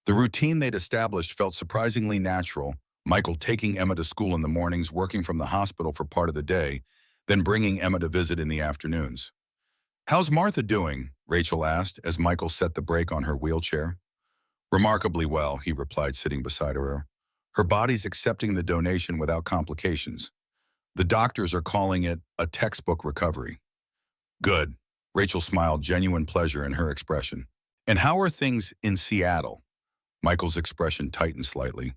The routine they'd established felt surprisingly natural, Michael taking Emma to school in the mornings, working from the hospital for part of the day, then bringing Emma to visit in the afternoons. "How's Martha doing?" Rachel asked as Michael set the brake on her wheelchair. "Remarkably well," he replied, sitting beside her. "Her body's accepting the donation without complications. The doctors are calling it a textbook recovery." "Good." Rachel smiled, genuine pleasure in her expression. "And how are things in Seattle?" Michael's expression tightened slightly.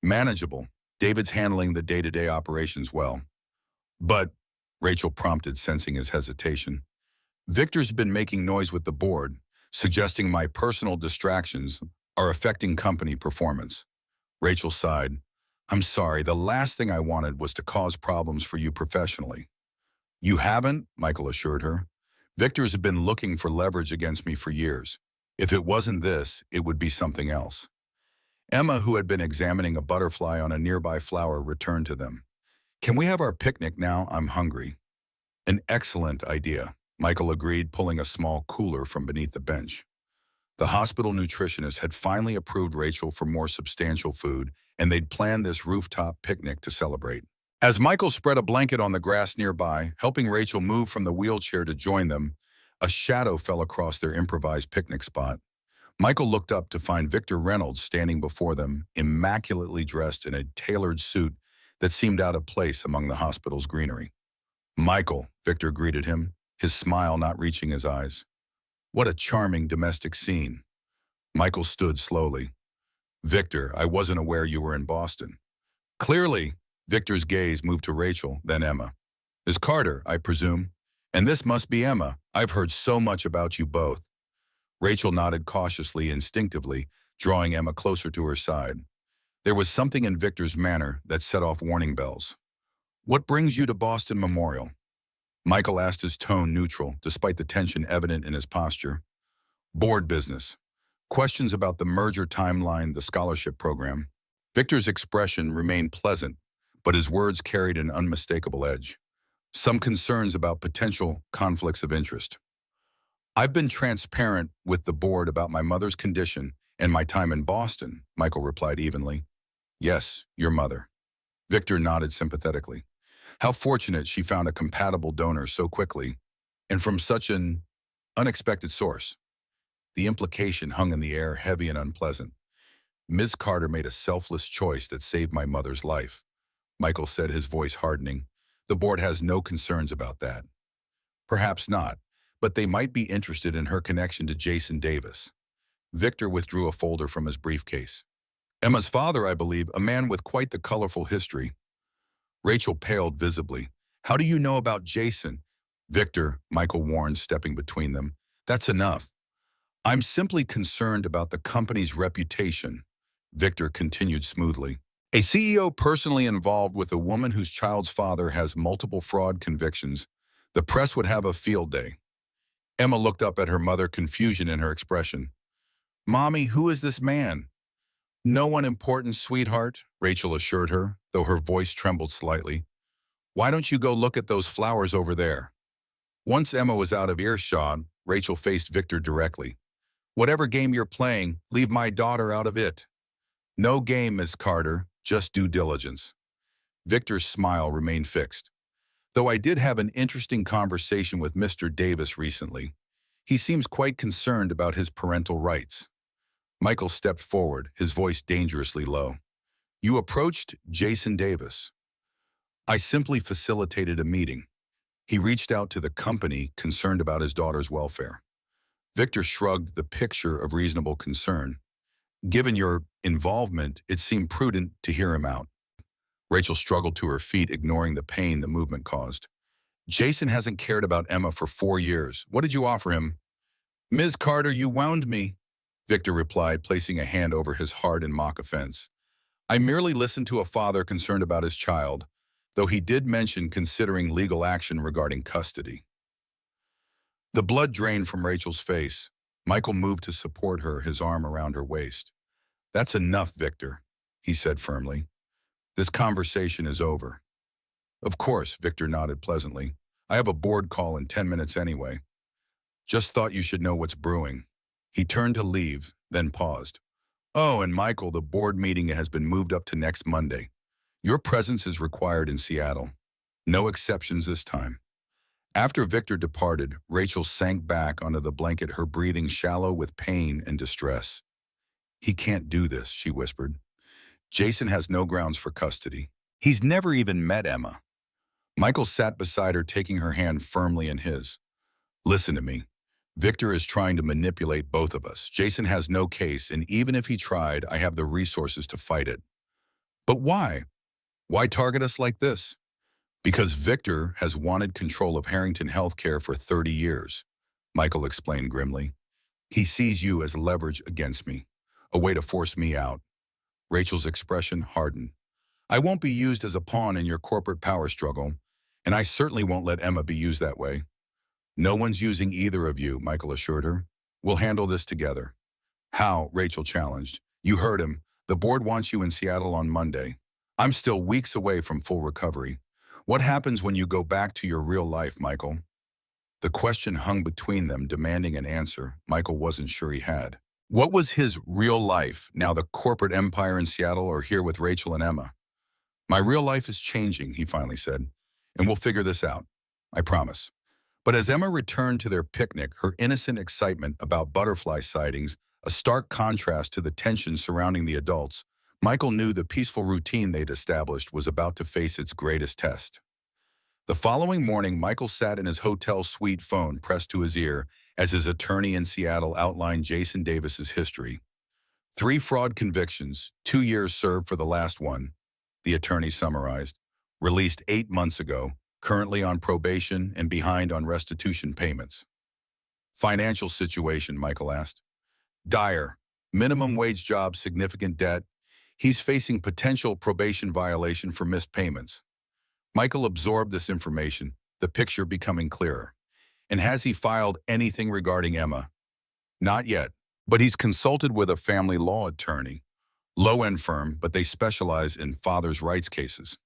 "Manageable. David's handling the day-to-day operations well." "But," Rachel prompted, sensing his hesitation, "Victor's been making noise with the board, suggesting my personal distractions are affecting company performance." Rachel sighed. "I'm sorry, the last thing I wanted was to cause problems for you professionally." "You haven't," Michael assured her. "Victor's been looking for leverage against me for years. If it wasn't this, it would be something else." Emma, who had been examining a butterfly on a nearby flower, returned to them. "Can we have our picnic now? I'm hungry." "An excellent idea," Michael agreed, pulling a small cooler from beneath the bench. The hospital nutritionist had finally approved Rachel for more substantial food, and they'd planned this rooftop picnic to celebrate. As Michael spread a blanket on the grass nearby, helping Rachel move from the wheelchair to join them, a shadow fell across their improvised picnic spot. Michael looked up to find Victor Reynolds standing before them, immaculately dressed in a tailored suit that seemed out of place among the hospital's greenery. "Michael," Victor greeted him, his smile not reaching his eyes. "What a charming domestic scene." Michael stood slowly. "Victor, I wasn't aware you were in Boston." "Clearly." Victor's gaze moved to Rachel, then Emma. "Is Carter, I presume? And this must be Emma. I've heard so much about you both." Rachel nodded cautiously, instinctively, drawing Emma closer to her side. There was something in Victor's manner that set off warning bells. "What brings you to Boston Memorial?" Michael asked, his tone neutral, despite the tension evident in his posture. "Board business. Questions about the merger timeline, the scholarship program." Victor's expression remained pleasant, but his words carried an unmistakable edge. "Some concerns about potential conflicts of interest." "I've been transparent with the board about my mother's condition and my time in Boston," Michael replied evenly. "Yes, your mother." Victor nodded sympathetically. "How fortunate she found a compatible donor so quickly, and from such an unexpected source." The implication hung in the air, heavy and unpleasant. "Ms. Carter made a selfless choice that saved my mother's life," Michael said, his voice hardening. "The board has no concerns about that." "Perhaps not, but they might be interested in her connection to Jason Davis." Victor withdrew a folder from his briefcase. "Emma's father, I believe, a man with quite the colorful history." Rachel paled visibly. "How do you know about Jason?" "Victor," Michael warned, stepping between them. "That's enough." "I'm simply concerned about the company's reputation," Victor continued smoothly. "A CEO personally involved with a woman whose child's father has multiple fraud convictions, the press would have a field day." Emma looked up at her mother, confusion in her expression. "Mommy, who is this man?" "No one important, sweetheart," Rachel assured her, though her voice trembled slightly. "Why don't you go look at those flowers over there?" Once Emma was out of earshot, Rachel faced Victor directly. "Whatever game you're playing, leave my daughter out of it." "No game, Miss Carter, just due diligence." Victor's smile remained fixed. "Though I did have an interesting conversation with Mr. Davis recently. He seems quite concerned about his parental rights." Michael stepped forward, his voice dangerously low. "You approached Jason Davis." "I simply facilitated a meeting. He reached out to the company, concerned about his daughter's welfare." Victor shrugged, the picture of reasonable concern. "Given your involvement, it seemed prudent to hear him out." Rachel struggled to her feet, ignoring the pain the movement caused. "Jason hasn't cared about Emma for 4 years. What did you offer him?" Ms. Carter, you wound me, Victor replied, placing a hand over his heart in mock offense. I merely listened to a father concerned about his child, though he did mention considering legal action regarding custody. The blood drained from Rachel's face. Michael moved to support her, his arm around her waist. That's enough, Victor, he said firmly. This conversation is over. Of course, Victor nodded pleasantly. I have a board call in 10 minutes anyway. Just thought you should know what's brewing. He turned to leave, then paused. Oh, and Michael, the board meeting has been moved up to next Monday. Your presence is required in Seattle. No exceptions this time. After Victor departed, Rachel sank back onto the blanket, her breathing shallow with pain and distress. He can't do this, she whispered. Jason has no grounds for custody. He's never even met Emma. Michael sat beside her, taking her hand firmly in his. Listen to me. Victor is trying to manipulate both of us. Jason has no case, and even if he tried, I have the resources to fight it. But why? Why target us like this? Because Victor has wanted control of Harrington Healthcare for 30 years, Michael explained grimly. He sees you as leverage against me, a way to force me out. Rachel's expression hardened. I won't be used as a pawn in your corporate power struggle, and I certainly won't let Emma be used that way. No one's using either of you, Michael assured her. We'll handle this together. How? Rachel challenged. You heard him. The board wants you in Seattle on Monday. I'm still weeks away from full recovery. What happens when you go back to your real life, Michael? The question hung between them, demanding an answer Michael wasn't sure he had. What was his real life, now the corporate empire in Seattle or here with Rachel and Emma? My real life is changing, he finally said, and we'll figure this out. I promise. But as Emma returned to their picnic, her innocent excitement about butterfly sightings, a stark contrast to the tension surrounding the adults, Michael knew the peaceful routine they'd established was about to face its greatest test. The following morning, Michael sat in his hotel suite, phone pressed to his ear, as his attorney in Seattle outlined Jason Davis's history. 3 fraud convictions, 2 years served for the last one, the attorney summarized. Released 8 months ago, currently on probation and behind on restitution payments. Financial situation, Michael asked. Dire. Minimum wage job, significant debt. He's facing potential probation violation for missed payments. Michael absorbed this information, the picture becoming clearer. And has he filed anything regarding Emma? Not yet, but he's consulted with a family law attorney. Low-end firm, but they specialize in father's rights cases.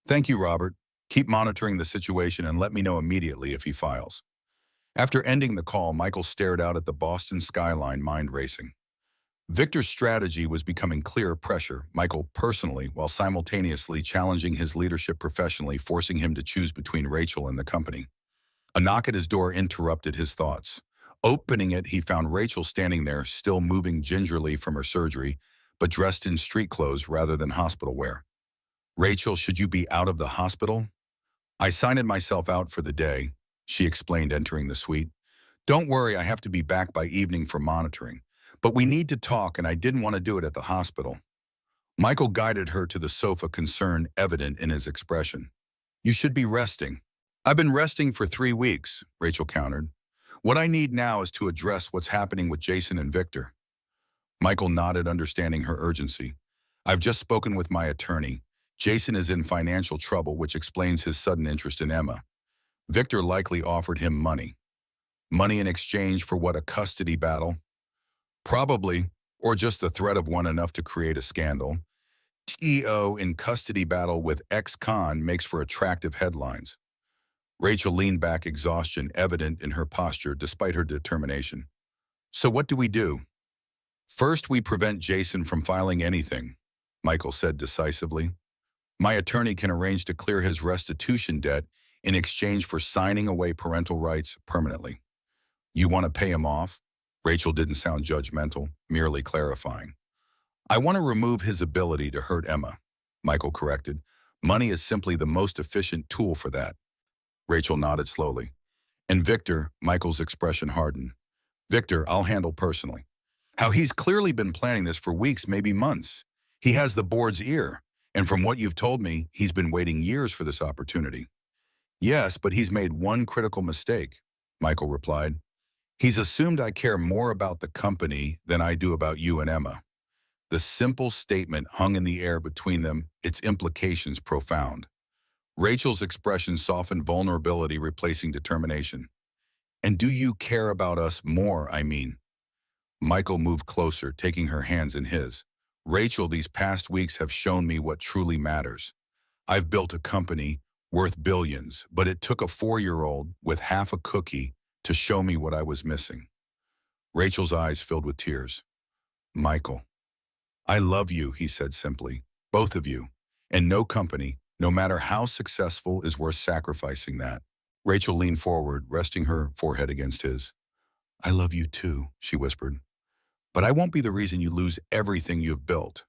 Thank you, Robert. Keep monitoring the situation and let me know immediately if he files. After ending the call, Michael stared out at the Boston skyline, mind racing. Victor's strategy was becoming clear pressure, Michael personally, while simultaneously challenging his leadership professionally, forcing him to choose between Rachel and the company. A knock at his door interrupted his thoughts. Opening it, he found Rachel standing there, still moving gingerly from her surgery, but dressed in street clothes rather than hospital wear. Rachel, should you be out of the hospital? I signed myself out for the day, she explained, entering the suite. Don't worry, I have to be back by evening for monitoring. But we need to talk, and I didn't want to do it at the hospital. Michael guided her to the sofa, concern evident in his expression. You should be resting. I've been resting for 3 weeks, Rachel countered. What I need now is to address what's happening with Jason and Victor. Michael nodded, understanding her urgency. I've just spoken with my attorney. Jason is in financial trouble, which explains his sudden interest in Emma. Victor likely offered him money. Money in exchange for what, a custody battle? Probably, or just the threat of one enough to create a scandal. TEO in custody battle with ex-con makes for attractive headlines. Rachel leaned back, exhaustion evident in her posture despite her determination. So what do we do? First, we prevent Jason from filing anything, Michael said decisively. My attorney can arrange to clear his restitution debt in exchange for signing away parental rights permanently. You want to pay him off? Rachel didn't sound judgmental, merely clarifying. I want to remove his ability to hurt Emma, Michael corrected. Money is simply the most efficient tool for that. Rachel nodded slowly. And Victor, Michael's expression hardened. Victor, I'll handle personally. How he's clearly been planning this for weeks, maybe months. He has the board's ear, and from what you've told me, he's been waiting years for this opportunity. Yes, but he's made one critical mistake, Michael replied. He's assumed I care more about the company than I do about you and Emma. The simple statement hung in the air between them, its implications profound. Rachel's expression softened vulnerability, replacing determination. And do you care about us more, I mean? Michael moved closer, taking her hands in his. Rachel, these past weeks have shown me what truly matters. I've built a company worth billions, but it took a 4-year-old with half a cookie to show me what I was missing. Rachel's eyes filled with tears. Michael, I love you, he said simply. Both of you. And no company, no matter how successful, is worth sacrificing that. Rachel leaned forward, resting her forehead against his. I love you too, she whispered. But I won't be the reason you lose everything you've built.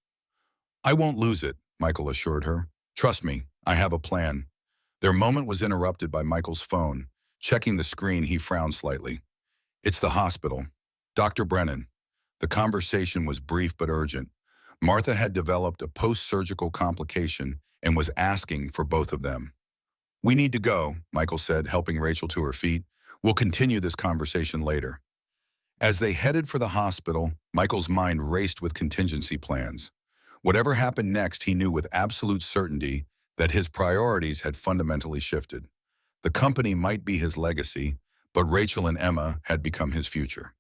I won't lose it, Michael assured her. Trust me, I have a plan. Their moment was interrupted by Michael's phone. Checking the screen, he frowned slightly. It's the hospital. Dr. Brennan. The conversation was brief but urgent. Martha had developed a post-surgical complication and was asking for both of them. We need to go, Michael said, helping Rachel to her feet. We'll continue this conversation later. As they headed for the hospital, Michael's mind raced with contingency plans. Whatever happened next, he knew with absolute certainty that his priorities had fundamentally shifted. The company might be his legacy, but Rachel and Emma had become his future.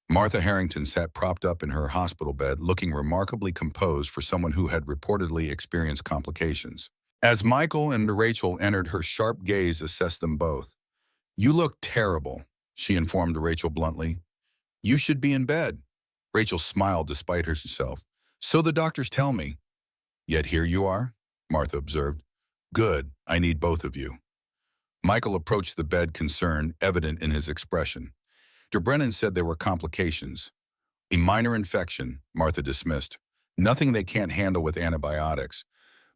Martha Harrington sat propped up in her hospital bed, looking remarkably composed for someone who had reportedly experienced complications. As Michael and Rachel entered, her sharp gaze assessed them both. You look terrible, she informed Rachel bluntly. You should be in bed. Rachel smiled despite herself. So the doctors tell me. Yet here you are, Martha observed. Good, I need both of you. Michael approached the bed, concern evident in his expression. Dr. Brennan said there were complications. A minor infection, Martha dismissed. Nothing they can't handle with antibiotics.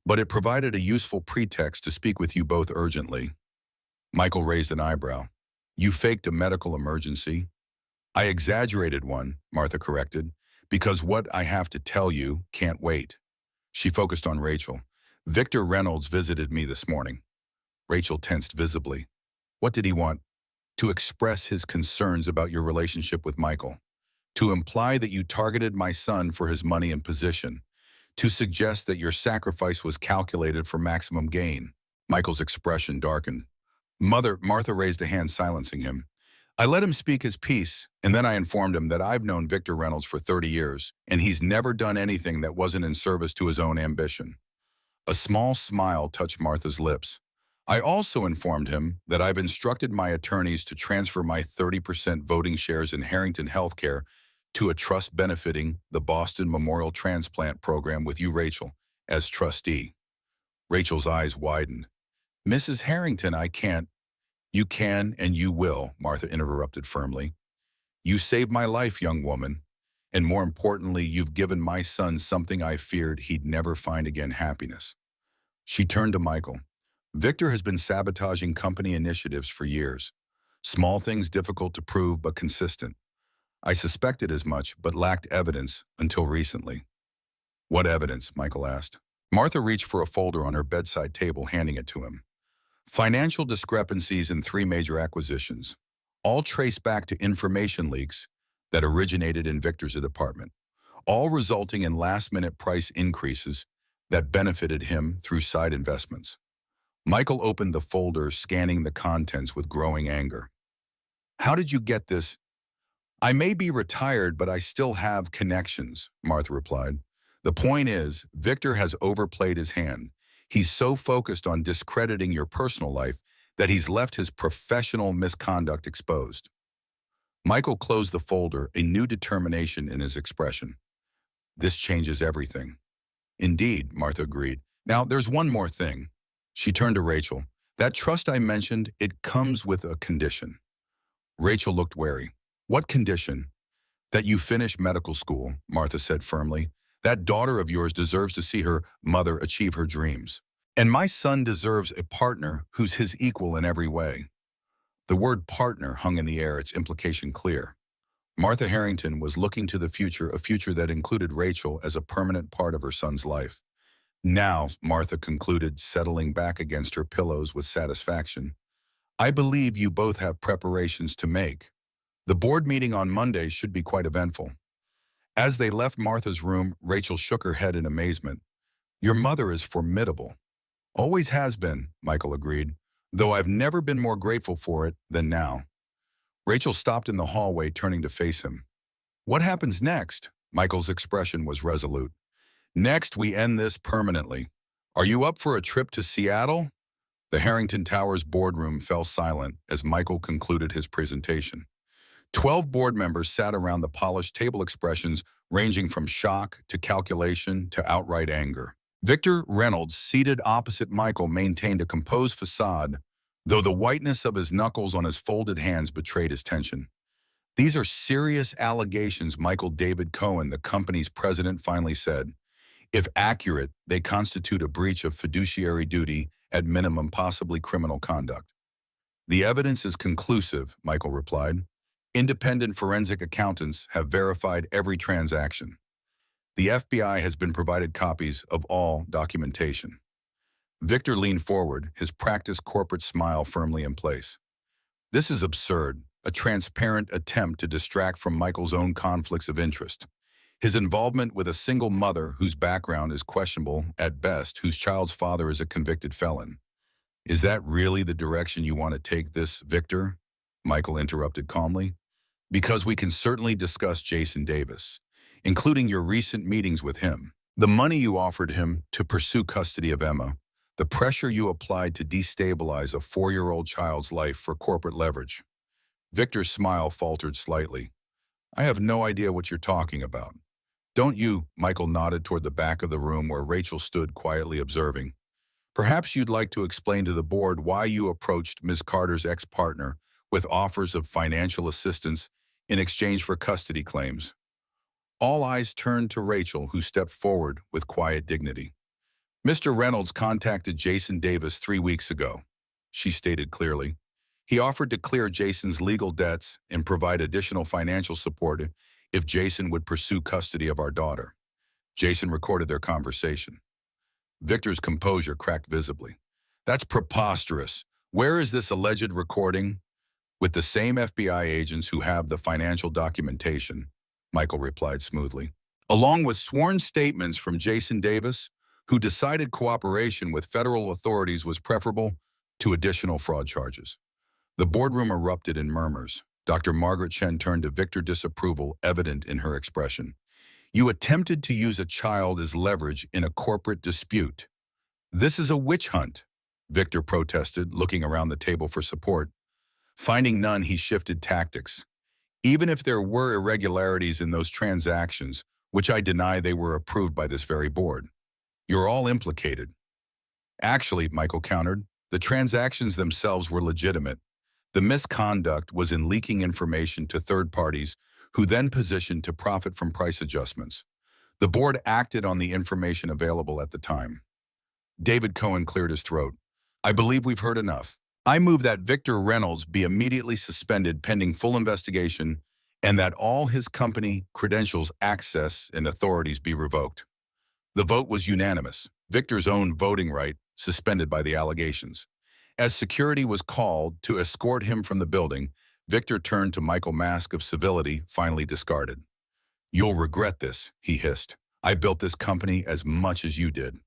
But it provided a useful pretext to speak with you both urgently. Michael raised an eyebrow. You faked a medical emergency. I exaggerated one, Martha corrected, because what I have to tell you can't wait. She focused on Rachel. Victor Reynolds visited me this morning. Rachel tensed visibly. What did he want? To express his concerns about your relationship with Michael. To imply that you targeted my son for his money and position. To suggest that your sacrifice was calculated for maximum gain. Michael's expression darkened. Martha raised a hand, silencing him. I let him speak his piece, and then I informed him that I've known Victor Reynolds for 30 years, and he's never done anything that wasn't in service to his own ambition. A small smile touched Martha's lips. I also informed him that I've instructed my attorneys to transfer my 30% voting shares in Harrington Healthcare to a trust benefiting the Boston Memorial Transplant Program with you, Rachel, as trustee. Rachel's eyes widened. Mrs. Harrington, I can't. You can and you will, Martha interrupted firmly. You saved my life, young woman. And more importantly, you've given my son something I feared he'd never find again, happiness. She turned to Michael. Victor has been sabotaging company initiatives for years. Small things difficult to prove but consistent. I suspected as much but lacked evidence until recently. What evidence? Michael asked. Martha reached for a folder on her bedside table, handing it to him. Financial discrepancies in 3 major acquisitions, all traced back to information leaks that originated in Victor's department, all resulting in last-minute price increases that benefited him through side investments. Michael opened the folder, scanning the contents with growing anger. How did you get this? I may be retired, but I still have connections, Martha replied. The point is, Victor has overplayed his hand. He's so focused on discrediting your personal life that he's left his professional misconduct exposed. Michael closed the folder, a new determination in his expression. This changes everything. Indeed, Martha agreed. Now, there's one more thing. She turned to Rachel. That trust I mentioned, it comes with a condition. Rachel looked wary. What condition? That you finish medical school, Martha said firmly. That daughter of yours deserves to see her mother achieve her dreams. And my son deserves a partner who's his equal in every way. The word partner hung in the air, its implication clear. Martha Harrington was looking to the future, a future that included Rachel as a permanent part of her son's life. Now, Martha concluded, settling back against her pillows with satisfaction, I believe you both have preparations to make. The board meeting on Monday should be quite eventful. As they left Martha's room, Rachel shook her head in amazement. Your mother is formidable. Always has been, Michael agreed, though I've never been more grateful for it than now. Rachel stopped in the hallway, turning to face him. What happens next? Michael's expression was resolute. Next, we end this permanently. Are you up for a trip to Seattle? The Harrington Towers boardroom fell silent as Michael concluded his presentation. 12 board members sat around the polished table, expressions ranging from shock to calculation to outright anger. Victor Reynolds, seated opposite Michael, maintained a composed facade, though the whiteness of his knuckles on his folded hands betrayed his tension. These are serious allegations, Michael David Cohen, the company's president, finally said. If accurate, they constitute a breach of fiduciary duty, at minimum possibly criminal conduct. The evidence is conclusive, Michael replied. Independent forensic accountants have verified every transaction. The FBI has been provided copies of all documentation. Victor leaned forward, his practiced corporate smile firmly in place. This is absurd, a transparent attempt to distract from Michael's own conflicts of interest. His involvement with a single mother whose background is questionable at best, whose child's father is a convicted felon. Is that really the direction you want to take this, Victor? Michael interrupted calmly. Because we can certainly discuss Jason Davis, including your recent meetings with him, the money you offered him to pursue custody of Emma, the pressure you applied to destabilize a 4-year-old child's life for corporate leverage. Victor's smile faltered slightly. I have no idea what you're talking about. Don't you? Michael nodded toward the back of the room where Rachel stood quietly observing. Perhaps you'd like to explain to the board why you approached Ms. Carter's ex-partner with offers of financial assistance in exchange for custody claims. All eyes turned to Rachel, who stepped forward with quiet dignity. Mr. Reynolds contacted Jason Davis 3 weeks ago, she stated clearly. He offered to clear Jason's legal debts and provide additional financial support if Jason would pursue custody of our daughter. Jason recorded their conversation. Victor's composure cracked visibly. That's preposterous. Where is this alleged recording? With the same FBI agents who have the financial documentation, Michael replied smoothly, along with sworn statements from Jason Davis, who decided cooperation with federal authorities was preferable to additional fraud charges. The boardroom erupted in murmurs. Dr. Margaret Chen turned to Victor, disapproval evident in her expression. You attempted to use a child as leverage in a corporate dispute. This is a witch hunt, Victor protested, looking around the table for support. Finding none, he shifted tactics. Even if there were irregularities in those transactions, which I deny, they were approved by this very board. You're all implicated. Actually, Michael countered, the transactions themselves were legitimate. The misconduct was in leaking information to third parties who then positioned to profit from price adjustments. The board acted on the information available at the time. David Cohen cleared his throat. I believe we've heard enough. I move that Victor Reynolds be immediately suspended pending full investigation and that all his company credentials, access, and authorities be revoked. The vote was unanimous. Victor's own voting right suspended by the allegations. As security was called to escort him from the building, Victor turned to Michael, mask of civility finally discarded. You'll regret this, he hissed. I built this company as much as you did.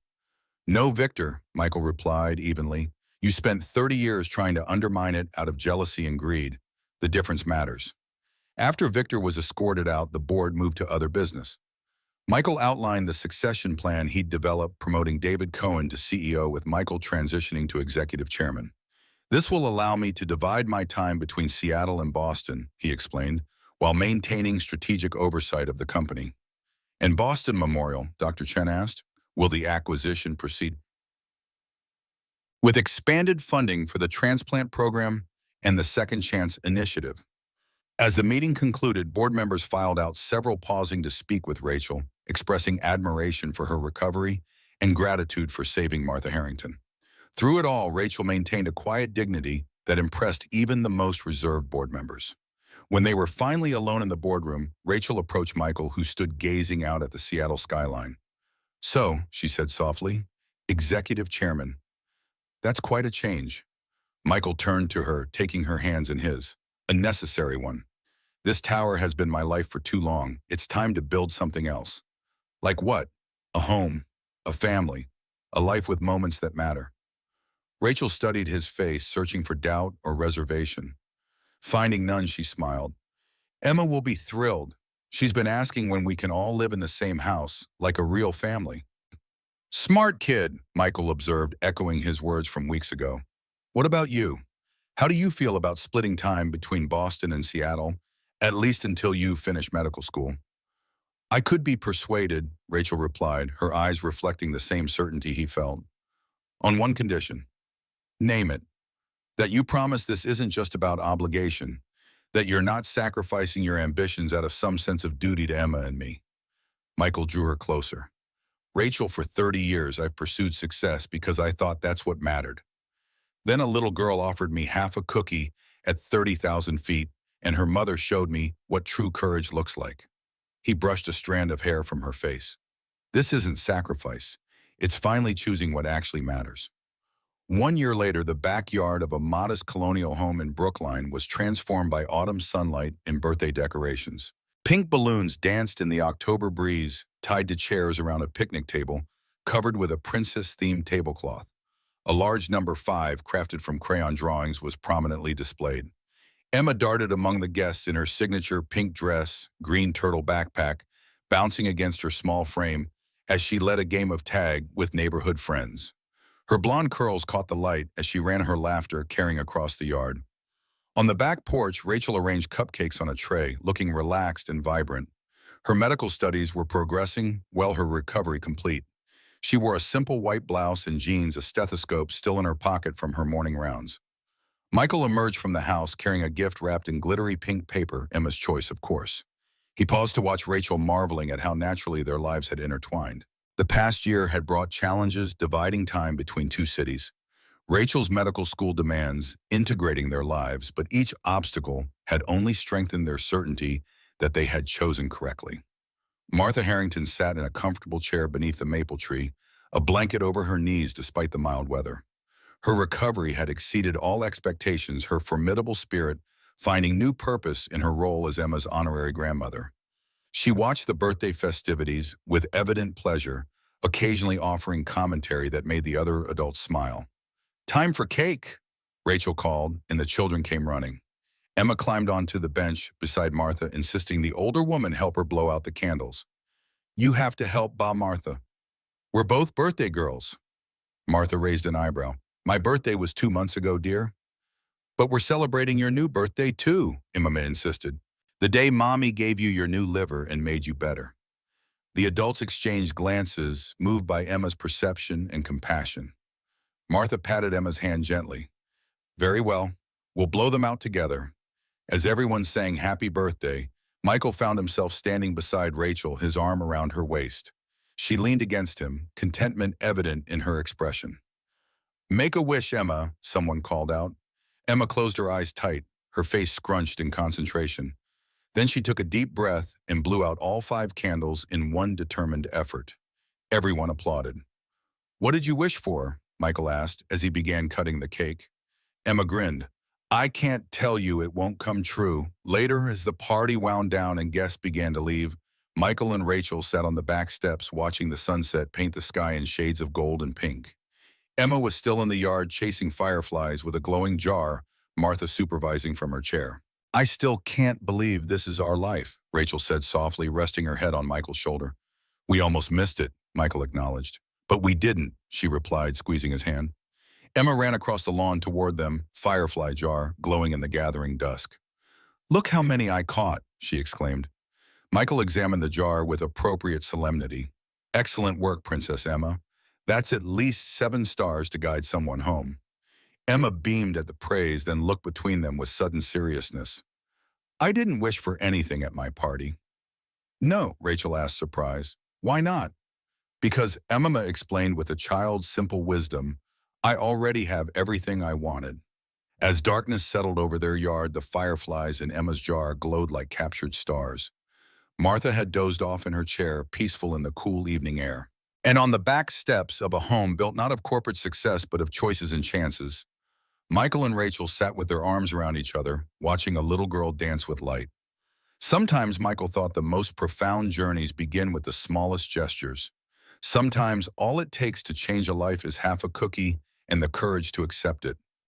No, Victor, Michael replied evenly. You spent 30 years trying to undermine it out of jealousy and greed. The difference matters. After Victor was escorted out, the board moved to other business. Michael outlined the succession plan he'd developed, promoting David Cohen to CEO with Michael transitioning to executive chairman. This will allow me to divide my time between Seattle and Boston, he explained, while maintaining strategic oversight of the company. And Boston Memorial, Dr. Chen asked, will the acquisition proceed? With expanded funding for the transplant program and the Second Chance initiative. As the meeting concluded, board members filed out, several pausing to speak with Rachel, expressing admiration for her recovery and gratitude for saving Martha Harrington. Through it all, Rachel maintained a quiet dignity that impressed even the most reserved board members. When they were finally alone in the boardroom, Rachel approached Michael, who stood gazing out at the Seattle skyline. So, she said softly, executive chairman. That's quite a change. Michael turned to her, taking her hands in his. A necessary one. This tower has been my life for too long. It's time to build something else. Like what? A home, a family, a life with moments that matter. Rachel studied his face, searching for doubt or reservation. Finding none, she smiled. Emma will be thrilled. She's been asking when we can all live in the same house, like a real family. Smart kid, Michael observed, echoing his words from weeks ago. What about you? How do you feel about splitting time between Boston and Seattle, at least until you finish medical school? I could be persuaded, Rachel replied, her eyes reflecting the same certainty he felt. On one condition. Name it. That you promise this isn't just about obligation, that you're not sacrificing your ambitions out of some sense of duty to Emma and me. Michael drew her closer. Rachel, for 30 years I've pursued success because I thought that's what mattered. Then a little girl offered me half a cookie at 30,000 feet, and her mother showed me what true courage looks like. He brushed a strand of hair from her face. This isn't sacrifice. It's finally choosing what actually matters. 1 year later, the backyard of a modest colonial home in Brookline was transformed by autumn sunlight and birthday decorations. Pink balloons danced in the October breeze, tied to chairs around a picnic table, covered with a princess-themed tablecloth. A large number 5, crafted from crayon drawings, was prominently displayed. Emma darted among the guests in her signature pink dress, green turtle backpack, bouncing against her small frame as she led a game of tag with neighborhood friends. Her blonde curls caught the light as she ran her laughter carrying across the yard. On the back porch, Rachel arranged cupcakes on a tray, looking relaxed and vibrant. Her medical studies were progressing, her recovery complete. She wore a simple white blouse and jeans, a stethoscope still in her pocket from her morning rounds. Michael emerged from the house carrying a gift wrapped in glittery pink paper, Emma's choice, of course. He paused to watch Rachel, marveling at how naturally their lives had intertwined. The past year had brought challenges, dividing time between two cities. Rachel's medical school demands, integrating their lives, but each obstacle had only strengthened their certainty that they had chosen correctly. Martha Harrington sat in a comfortable chair beneath the maple tree, a blanket over her knees despite the mild weather. Her recovery had exceeded all expectations, her formidable spirit finding new purpose in her role as Emma's honorary grandmother. She watched the birthday festivities with evident pleasure, occasionally offering commentary that made the other adults smile. "Time for cake," Rachel called, and the children came running. Emma climbed onto the bench beside Martha, insisting the older woman help her blow out the candles. "You have to help, Martha. We're both birthday girls." Martha raised an eyebrow. "My birthday was 2 months ago, dear." "But we're celebrating your new birthday too," Emma insisted. "The day Mommy gave you your new liver and made you better." The adults exchanged glances, moved by Emma's perception and compassion. Martha patted Emma's hand gently. "Very well, we'll blow them out together." As everyone sang happy birthday, Michael found himself standing beside Rachel, his arm around her waist. She leaned against him, contentment evident in her expression. "Make a wish, Emma," someone called out. Emma closed her eyes tight, her face scrunched in concentration. Then she took a deep breath and blew out all 5 candles in one determined effort. Everyone applauded. "What did you wish for?" Michael asked as he began cutting the cake. Emma grinned. "I can't tell you, it won't come true." Later, as the party wound down and guests began to leave, Michael and Rachel sat on the back steps watching the sunset paint the sky in shades of gold and pink. Emma was still in the yard chasing fireflies with a glowing jar, Martha supervising from her chair. "I still can't believe this is our life," Rachel said softly, resting her head on Michael's shoulder. "We almost missed it," Michael acknowledged. "But we didn't," she replied, squeezing his hand. Emma ran across the lawn toward them, firefly jar glowing in the gathering dusk. "Look how many I caught," she exclaimed. Michael examined the jar with appropriate solemnity. "Excellent work, Princess Emma. That's at least 7 stars to guide someone home." Emma beamed at the praise, then looked between them with sudden seriousness. "I didn't wish for anything at my party." "No," Rachel asked, surprised. "Why not?" "Because," Emma explained with a child's simple wisdom, "I already have everything I wanted." As darkness settled over their yard, the fireflies in Emma's jar glowed like captured stars. Martha had dozed off in her chair, peaceful in the cool evening air. And on the back steps of a home built not of corporate success but of choices and chances, Michael and Rachel sat with their arms around each other, watching a little girl dance with light. Sometimes Michael thought the most profound journeys begin with the smallest gestures. Sometimes all it takes to change a life is half a cookie and the courage to accept it.